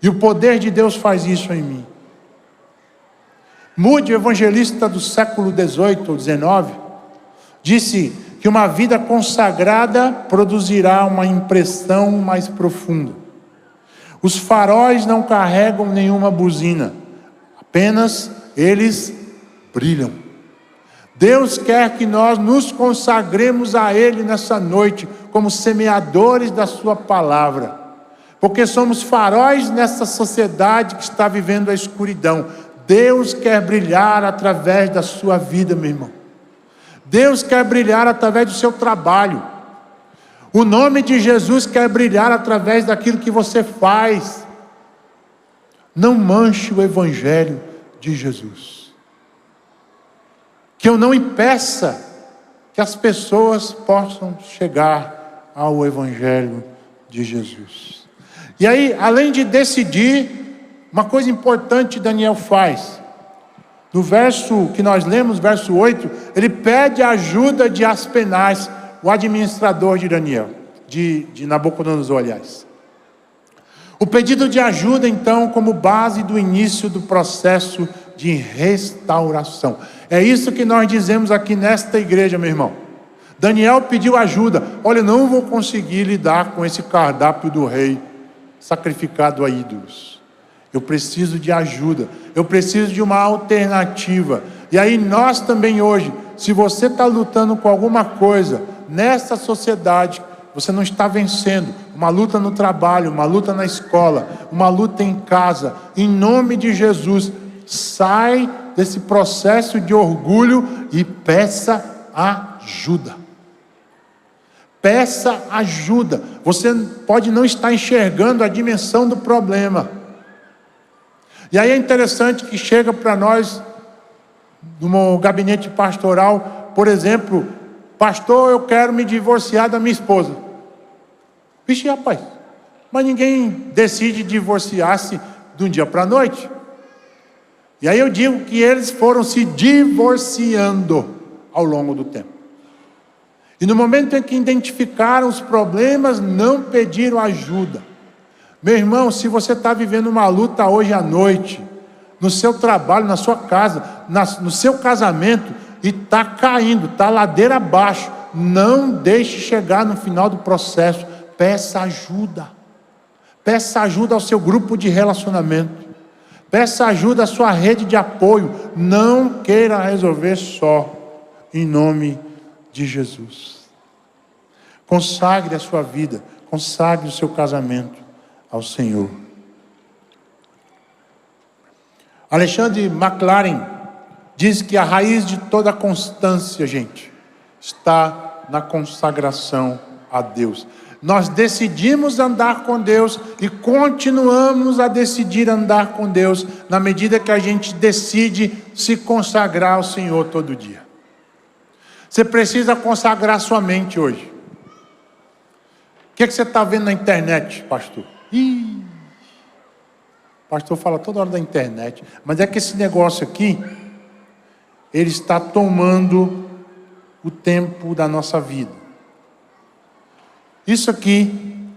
E o poder de Deus faz isso em mim. Moody, o evangelista do século 18 ou 19, disse que uma vida consagrada produzirá uma impressão mais profunda. Os faróis não carregam nenhuma buzina, apenas eles brilham. Deus quer que nós nos consagremos a Ele nessa noite, como semeadores da sua palavra, porque somos faróis nessa sociedade que está vivendo a escuridão. Deus quer brilhar através da sua vida, meu irmão. Deus quer brilhar através do seu trabalho. O nome de Jesus quer brilhar através daquilo que você faz. Não manche o Evangelho de Jesus. Que eu não impeça que as pessoas possam chegar ao Evangelho de Jesus. E aí, além de decidir, uma coisa importante Daniel faz. No verso que nós lemos, verso 8, ele pede a ajuda de Aspenaz, o administrador de Daniel, de Nabucodonosor, aliás. O pedido de ajuda, então, como base do início do processo de restauração. É isso que nós dizemos aqui nesta igreja, meu irmão. Daniel pediu ajuda. Olha, eu não vou conseguir lidar com esse cardápio do rei sacrificado a ídolos. Eu preciso de ajuda, eu preciso de uma alternativa. E aí nós também hoje, se você está lutando com alguma coisa nessa sociedade, você não está vencendo, uma luta no trabalho, uma luta na escola, uma luta em casa, em nome de Jesus, sai desse processo de orgulho e peça ajuda. Peça ajuda. Você pode não estar enxergando a dimensão do problema. E aí é interessante que chega para nós, no gabinete pastoral, por exemplo, pastor, eu quero me divorciar da minha esposa. Vixe, rapaz, mas ninguém decide divorciar-se de um dia para a noite. E aí eu digo que eles foram se divorciando ao longo do tempo. E no momento em que identificaram os problemas, não pediram ajuda. Meu irmão, se você está vivendo uma luta hoje à noite, no seu trabalho, na sua casa, no seu casamento, e está caindo, está ladeira abaixo, não deixe chegar no final do processo. Peça ajuda. Peça ajuda ao seu grupo de relacionamento. Peça ajuda à sua rede de apoio. Não queira resolver só, em nome de Jesus. Consagre a sua vida, consagre o seu casamento ao Senhor. Alexandre McLaren diz que a raiz de toda constância, gente, está na consagração a Deus. Nós decidimos andar com Deus e continuamos a decidir andar com Deus na medida que a gente decide se consagrar ao Senhor todo dia. Você precisa consagrar sua mente hoje. O que você está vendo na internet, pastor? O pastor fala toda hora da internet, mas é que esse negócio aqui, ele está tomando o tempo da nossa vida. Isso aqui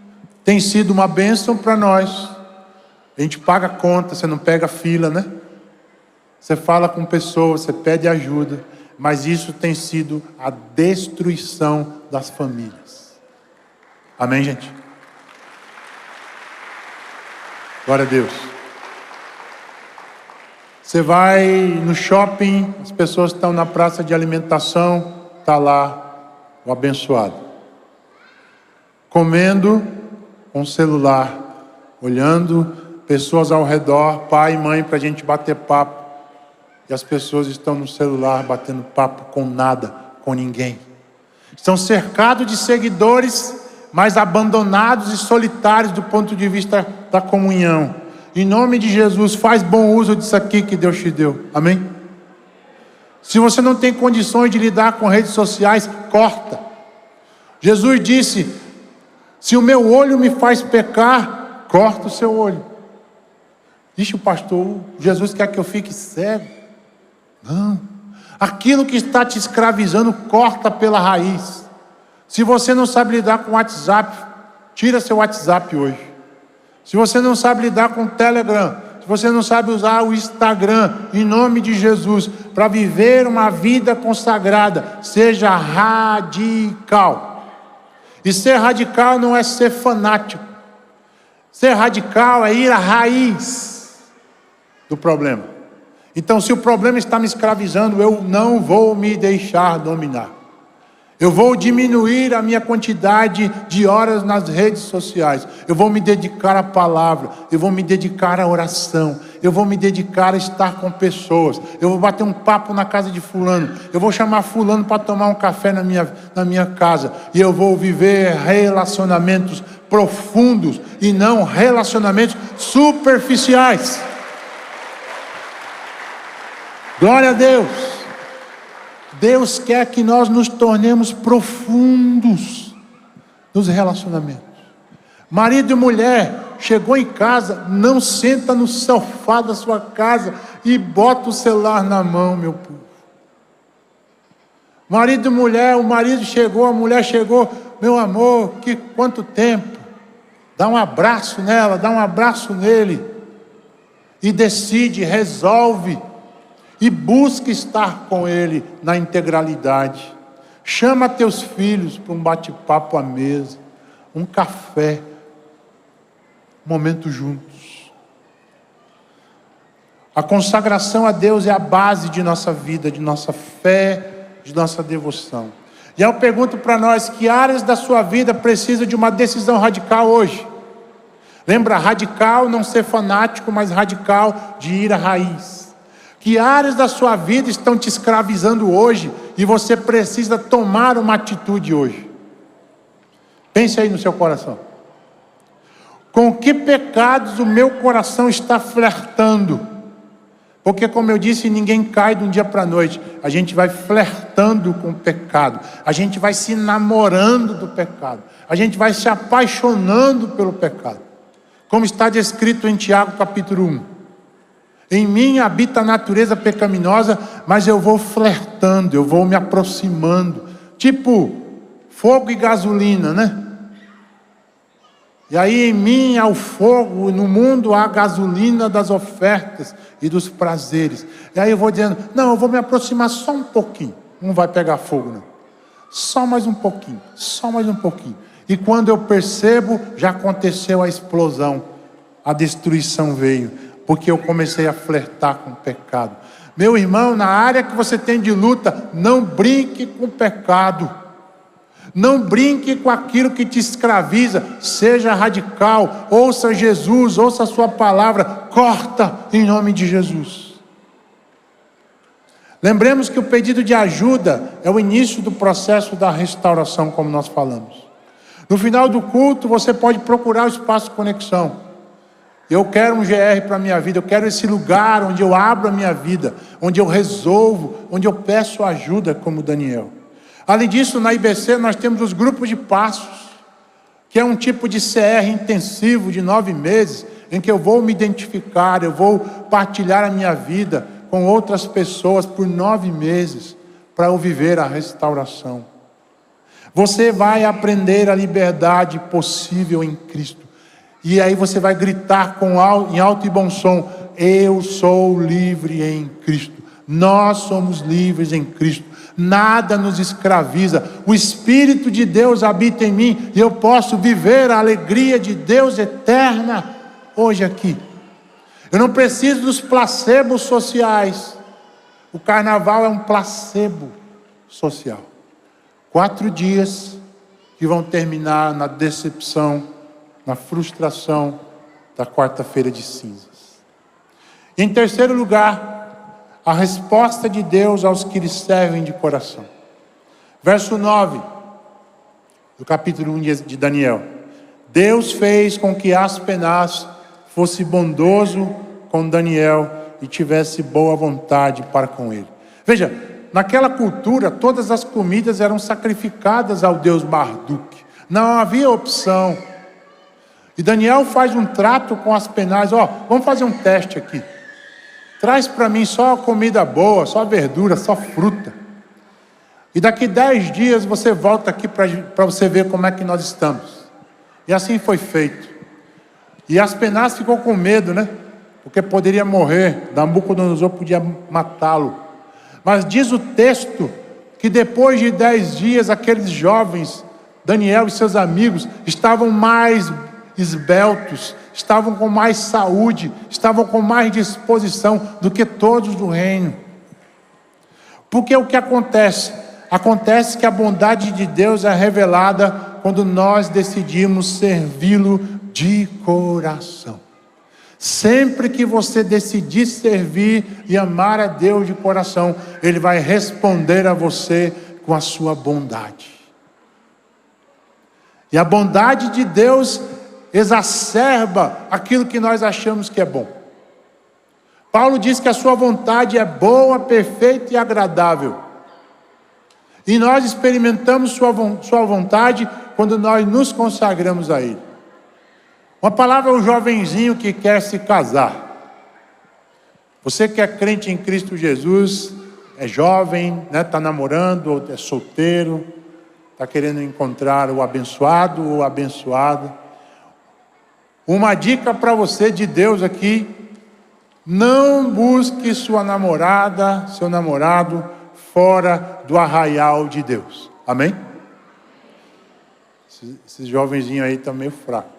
tem sido uma bênção para nós. A gente paga conta, você não pega fila, né? Você fala com pessoas, você pede ajuda, mas isso tem sido a destruição das famílias. Amém, gente? Glória a Deus. Você vai no shopping, as pessoas estão na praça de alimentação, está lá o abençoado, comendo com o celular, olhando pessoas ao redor, pai e mãe, para a gente bater papo. E as pessoas estão no celular batendo papo com nada, com ninguém. Estão cercados de seguidores, mas abandonados e solitários do ponto de vista da comunhão. Em nome de Jesus, faz bom uso disso aqui que Deus te deu. Amém? Se você não tem condições de lidar com redes sociais, corta. Jesus disse: se o meu olho me faz pecar, corta o seu olho. Diz o pastor: Jesus quer que eu fique cego. Não. Aquilo que está te escravizando, corta pela raiz. Se você não sabe lidar com o WhatsApp, tira seu WhatsApp hoje. Se você não sabe lidar com o Telegram, se você não sabe usar o Instagram, em nome de Jesus, para viver uma vida consagrada, seja radical. E ser radical não é ser fanático. Ser radical é ir à raiz do problema. Então, se o problema está me escravizando, eu não vou me deixar dominar. Eu vou diminuir a minha quantidade de horas nas redes sociais. Eu vou me dedicar à palavra. Eu vou me dedicar à oração. Eu vou me dedicar a estar com pessoas. Eu vou bater um papo na casa de fulano. Eu vou chamar fulano para tomar um café na minha casa. E eu vou viver relacionamentos profundos e não relacionamentos superficiais. Glória a Deus. Deus quer que nós nos tornemos profundos nos relacionamentos. Marido e mulher, chegou em casa, não senta no sofá da sua casa e bota o celular na mão, meu povo. Marido e mulher, o marido chegou, a mulher chegou, meu amor, quanto tempo? Dá um abraço nela, dá um abraço nele. E decide, resolve. E busca estar com ele na integralidade. Chama teus filhos para um bate-papo à mesa, um café, um momento juntos. A consagração a Deus é a base de nossa vida, de nossa fé, de nossa devoção. E eu pergunto para nós, que áreas da sua vida precisam de uma decisão radical hoje? Lembra, radical não ser fanático, mas radical de ir à raiz. Que áreas da sua vida estão te escravizando hoje e você precisa tomar uma atitude hoje? Pense aí no seu coração. Com que pecados o meu coração está flertando? Porque, como eu disse, ninguém cai de um dia para a noite. A gente vai flertando com o pecado. A gente vai se namorando do pecado. A gente vai se apaixonando pelo pecado. Como está descrito em Tiago capítulo 1. Em mim habita a natureza pecaminosa, mas eu vou flertando, eu vou me aproximando. Tipo fogo e gasolina, né? E aí em mim há o fogo, no mundo há a gasolina das ofertas e dos prazeres. E aí eu vou dizendo, não, eu vou me aproximar só um pouquinho. Não vai pegar fogo não. Só mais um pouquinho, só mais um pouquinho. E quando eu percebo, já aconteceu a explosão. A destruição veio. Porque eu comecei a flertar com o pecado. Meu irmão, na área que você tem de luta, não brinque com o pecado. Não brinque com aquilo que te escraviza. Seja radical. Ouça Jesus, ouça a sua palavra. Corta em nome de Jesus. Lembremos que o pedido de ajuda é o início do processo da restauração, como nós falamos. No final do culto, você pode procurar o espaço de conexão. Eu quero um GR para a minha vida, eu quero esse lugar onde eu abro a minha vida, onde eu resolvo, onde eu peço ajuda, como Daniel. Além disso, na IBC nós temos os grupos de passos, que é um tipo de CR intensivo de 9 meses, em que eu vou me identificar, eu vou partilhar a minha vida com outras pessoas por 9 meses, para eu viver a restauração. Você vai aprender a liberdade possível em Cristo. E aí você vai gritar em alto e bom som: eu sou livre em Cristo. Nós somos livres em Cristo. Nada nos escraviza. O Espírito de Deus habita em mim e eu posso viver a alegria de Deus eterna hoje aqui. Eu não preciso dos placebos sociais. O carnaval é um placebo social. 4 dias que vão terminar na decepção, na frustração da quarta-feira de cinzas. Em terceiro lugar, a resposta de Deus aos que lhe servem de coração. Verso 9, do capítulo 1 de Daniel. Deus fez com que Aspenaz fosse bondoso com Daniel e tivesse boa vontade para com ele. Veja, naquela cultura, todas as comidas eram sacrificadas ao deus Marduk. Não havia opção. E Daniel faz um trato com Aspenaz. Vamos fazer um teste aqui. Traz para mim só comida boa, só verdura, só fruta. E daqui 10 dias você volta aqui para você ver como é que nós estamos. E assim foi feito. E Aspenaz ficou com medo, né? Porque poderia morrer. Nabucodonosor podia matá-lo. Mas diz o texto que depois de 10 dias, aqueles jovens, Daniel e seus amigos, estavam mais esbeltos, estavam com mais saúde, estavam com mais disposição do que todos do reino. Porque o que acontece? Acontece que a bondade de Deus é revelada quando nós decidimos servi-lo de coração. Sempre que você decidir servir e amar a Deus de coração, Ele vai responder a você com a sua bondade. E a bondade de Deus exacerba aquilo que nós achamos que é bom. Paulo diz que a sua vontade é boa, perfeita e agradável. E nós experimentamos sua vontade quando nós nos consagramos a Ele. Uma palavra ao jovenzinho que quer se casar. Você que é crente em Cristo Jesus, é jovem, né, está namorando, ou é solteiro, está querendo encontrar o abençoado ou abençoada. Uma dica para você de Deus aqui: não busque sua namorada, seu namorado, fora do arraial de Deus. Amém? Esses jovenzinhos aí estão meio fracos.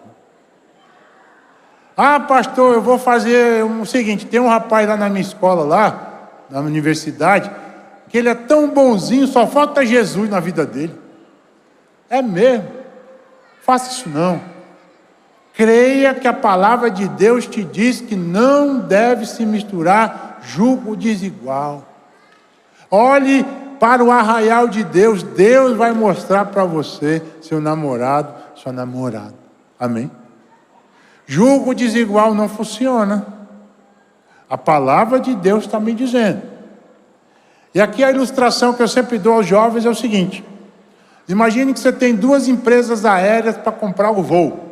Pastor, eu vou fazer o seguinte: tem um rapaz lá na minha escola, lá, na universidade, que ele é tão bonzinho, só falta Jesus na vida dele. É mesmo? Faça isso não. Creia que a palavra de Deus te diz que não deve se misturar jugo desigual. Olhe para o arraial de Deus. Deus vai mostrar para você seu namorado, sua namorada. Amém? Jugo desigual não funciona. A palavra de Deus está me dizendo. E aqui a ilustração que eu sempre dou aos jovens é o seguinte: imagine que você tem 2 empresas aéreas para comprar o voo.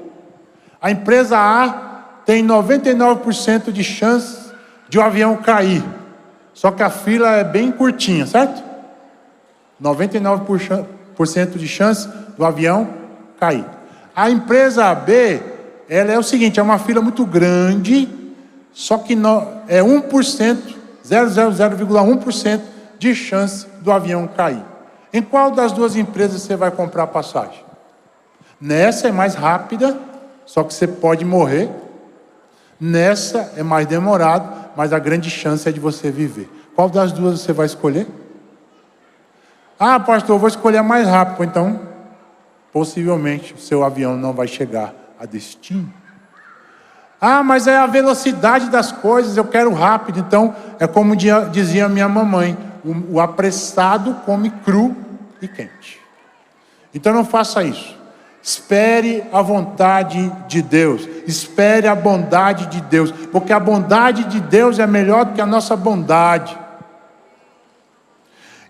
A empresa A tem 99% de chance de o avião cair. Só que a fila é bem curtinha, certo? 99% de chance do avião cair. A empresa B, ela é o seguinte: é uma fila muito grande, só que é 1%, 0,1% de chance do avião cair. Em qual das 2 empresas você vai comprar a passagem? Nessa é mais rápida, só que você pode morrer. Nessa é mais demorado, mas a grande chance é de você viver. Qual das 2 você vai escolher? Pastor, eu vou escolher a mais rápida. Então, possivelmente, o seu avião não vai chegar a destino. Mas é a velocidade das coisas, eu quero rápido. Então, é como dizia minha mamãe: o apressado come cru e quente. Então não faça isso. Espere a vontade de Deus. Espere a bondade de Deus. Porque a bondade de Deus é melhor do que a nossa bondade.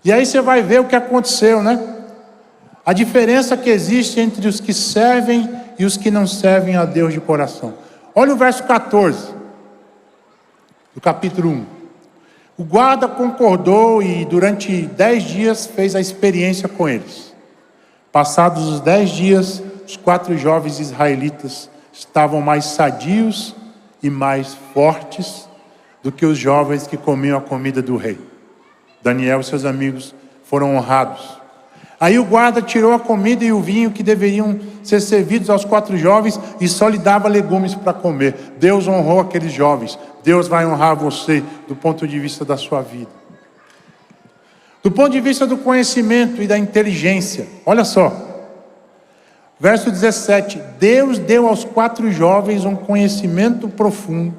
E aí você vai ver o que aconteceu, né? A diferença que existe entre os que servem e os que não servem a Deus de coração. Olha o verso 14, do capítulo 1. O guarda concordou e durante 10 dias fez a experiência com eles. Passados os 10 dias, os 4 jovens israelitas estavam mais sadios e mais fortes do que os jovens que comiam a comida do rei. Daniel e seus amigos foram honrados. Aí o guarda tirou a comida e o vinho que deveriam ser servidos aos 4 jovens e só lhe dava legumes para comer. Deus honrou aqueles jovens. Deus vai honrar você do ponto de vista da sua vida. Do ponto de vista do conhecimento e da inteligência, olha só. Verso 17. Deus deu aos 4 jovens um conhecimento profundo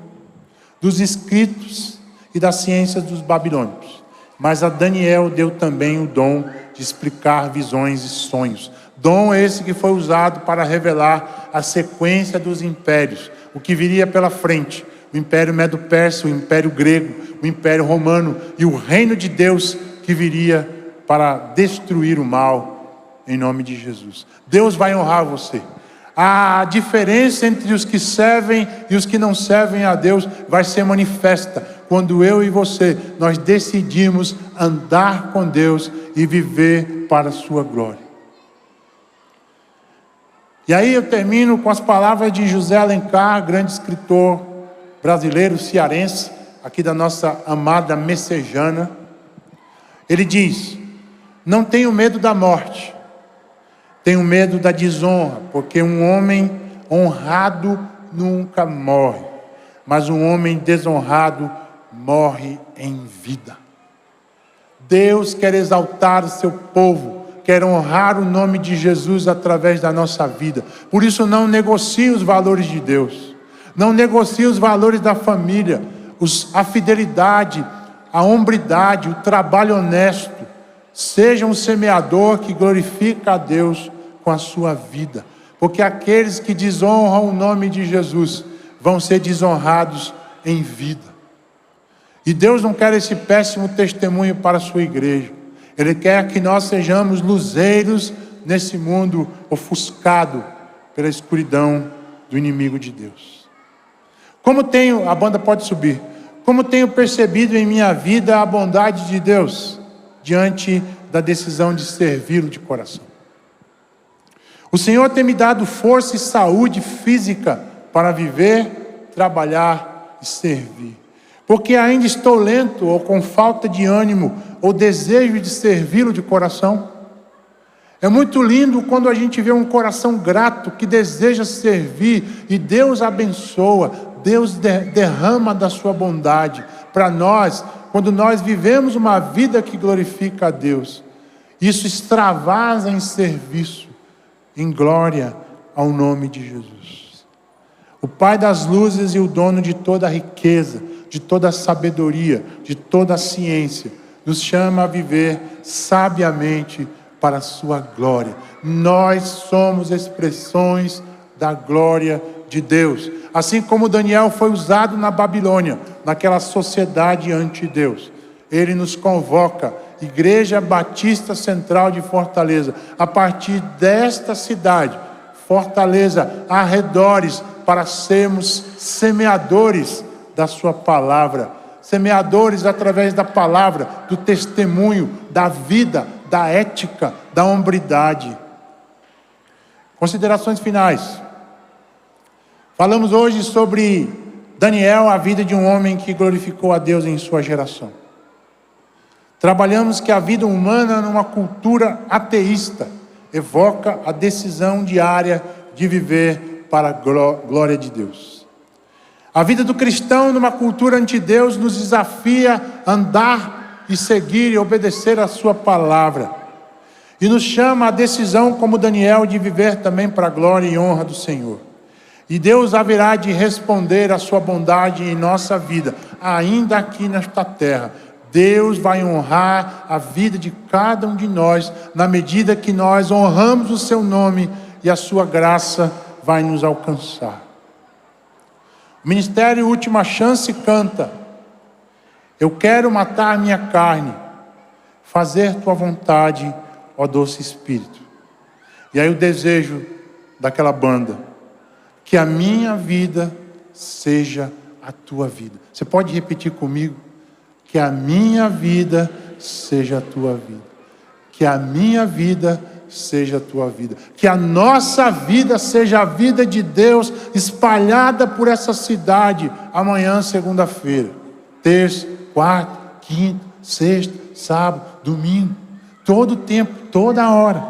dos escritos e das ciências dos babilônicos. Mas a Daniel deu também o dom de explicar visões e sonhos. Dom esse que foi usado para revelar a sequência dos impérios, o que viria pela frente: o Império Medo-Persa, o Império Grego, o Império Romano e o reino de Deus que viria para destruir o mal, em nome de Jesus. Deus vai honrar você. A diferença entre os que servem e os que não servem a Deus vai ser manifesta quando eu e você, nós decidimos andar com Deus e viver para a sua glória. E aí eu termino com as palavras de José Alencar, grande escritor brasileiro, cearense, aqui da nossa amada Messejana. Ele diz: não tenho medo da morte, tenho medo da desonra, porque um homem honrado nunca morre, mas um homem desonrado morre em vida. Deus quer exaltar o seu povo, quer honrar o nome de Jesus através da nossa vida. Por isso não negocie os valores de Deus, não negocie os valores da família, a fidelidade, a hombridade, o trabalho honesto. Seja um semeador que glorifica a Deus com a sua vida, porque aqueles que desonram o nome de Jesus vão ser desonrados em vida. E Deus não quer esse péssimo testemunho para a sua igreja. Ele quer que nós sejamos luzeiros nesse mundo ofuscado pela escuridão do inimigo de Deus. A banda pode subir. Como tenho percebido em minha vida a bondade de Deus diante da decisão de servi-lo de coração. O Senhor tem me dado força e saúde física para viver, trabalhar e servir. Porque ainda estou lento ou com falta de ânimo ou desejo de servi-lo de coração. É muito lindo quando a gente vê um coração grato que deseja servir e Deus abençoa, Deus derrama da sua bondade para nós, quando nós vivemos uma vida que glorifica a Deus. Isso extravasa em serviço, em glória ao nome de Jesus. O Pai das luzes e o dono de toda a riqueza, de toda a sabedoria, de toda a ciência, nos chama a viver sabiamente para a sua glória. Nós somos expressões da glória de Deus. Assim como Daniel foi usado na Babilônia, naquela sociedade ante Deus, ele nos convoca, Igreja Batista Central de Fortaleza, a partir desta cidade, Fortaleza, arredores, para sermos semeadores da sua palavra, semeadores através da palavra, do testemunho, da vida, da ética, da hombridade. Considerações finais. Falamos hoje sobre Daniel, a vida de um homem que glorificou a Deus em sua geração. Trabalhamos que a vida humana numa cultura ateísta evoca a decisão diária de viver para a glória de Deus. A vida do cristão numa cultura anti-Deus nos desafia a andar e seguir e obedecer a sua palavra. E nos chama a decisão, como Daniel, de viver também para a glória e honra do Senhor. E Deus haverá de responder a sua bondade em nossa vida, ainda aqui nesta terra. Deus vai honrar a vida de cada um de nós, na medida que nós honramos o seu nome e a sua graça vai nos alcançar. O Ministério Última Chance canta: eu quero matar minha carne, fazer tua vontade, ó doce Espírito. E aí o desejo daquela banda: que a minha vida seja a tua vida. Você pode repetir comigo? Que a minha vida seja a tua vida. Que a minha vida seja a tua vida. Que a nossa vida seja a vida de Deus espalhada por essa cidade. Amanhã, segunda-feira, terça, quarta, quinta, sexta, sábado, domingo. Todo o tempo, toda hora.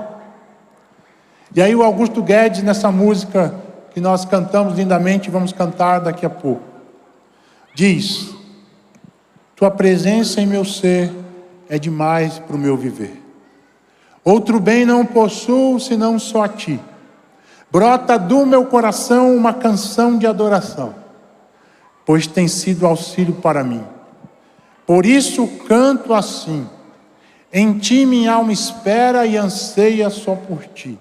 E aí o Augusto Guedes, nessa música que nós cantamos lindamente, vamos cantar daqui a pouco, diz: tua presença em meu ser é demais para o meu viver. Outro bem não possuo senão só a ti. Brota do meu coração uma canção de adoração, pois tem sido auxílio para mim. Por isso canto assim: em ti minha alma espera e anseia só por ti.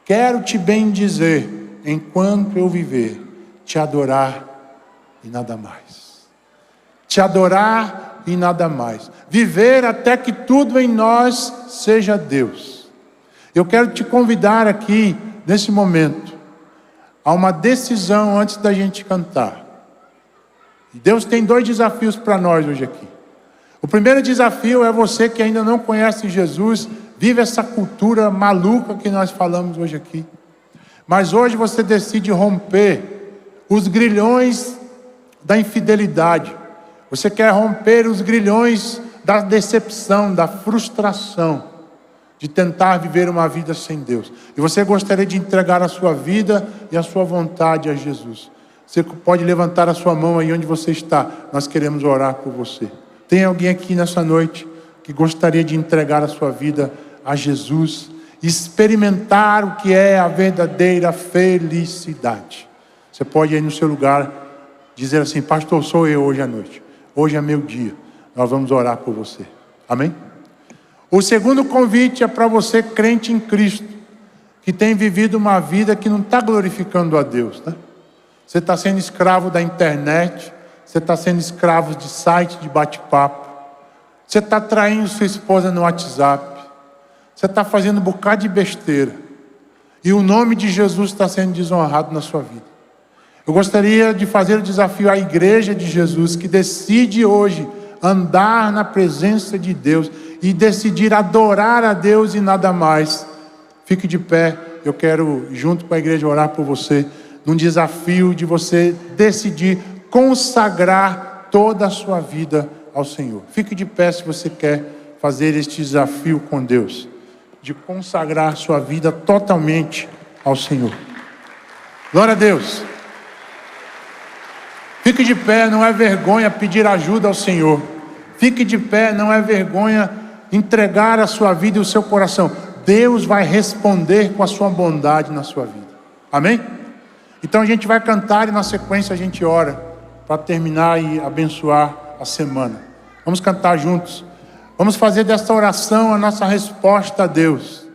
Quero te bendizer enquanto eu viver, te adorar e nada mais. Te adorar e nada mais. Viver até que tudo em nós seja Deus. Eu quero te convidar aqui, nesse momento, a uma decisão antes da gente cantar. E Deus tem 2 desafios para nós hoje aqui. O primeiro desafio é você que ainda não conhece Jesus, vive essa cultura maluca que nós falamos hoje aqui. Mas hoje você decide romper os grilhões da infidelidade. Você quer romper os grilhões da decepção, da frustração, de tentar viver uma vida sem Deus. E você gostaria de entregar a sua vida e a sua vontade a Jesus. Você pode levantar a sua mão aí onde você está. Nós queremos orar por você. Tem alguém aqui nessa noite que gostaria de entregar a sua vida a Jesus, experimentar o que é a verdadeira felicidade? Você pode aí no seu lugar dizer assim: pastor, sou eu hoje à noite. Hoje é meu dia. Nós vamos orar por você. Amém? O segundo convite é para você, crente em Cristo, que tem vivido uma vida que não está glorificando a Deus, né? Você está sendo escravo da internet, você está sendo escravo de site de bate-papo, você está traindo sua esposa no WhatsApp, você está fazendo um bocado de besteira, e o nome de Jesus está sendo desonrado na sua vida. Eu gostaria de fazer o desafio à igreja de Jesus, que decide hoje andar na presença de Deus e decidir adorar a Deus e nada mais. Fique de pé, eu quero, junto com a igreja, orar por você, num desafio de você decidir consagrar toda a sua vida ao Senhor. Fique de pé se você quer fazer este desafio com Deus, de consagrar sua vida totalmente ao Senhor. Glória a Deus. Fique de pé, não é vergonha pedir ajuda ao Senhor. Fique de pé, não é vergonha entregar a sua vida e o seu coração. Deus vai responder com a sua bondade na sua vida. Amém? Então a gente vai cantar e na sequência a gente ora para terminar e abençoar a semana. Vamos cantar juntos. Vamos fazer desta oração a nossa resposta a Deus.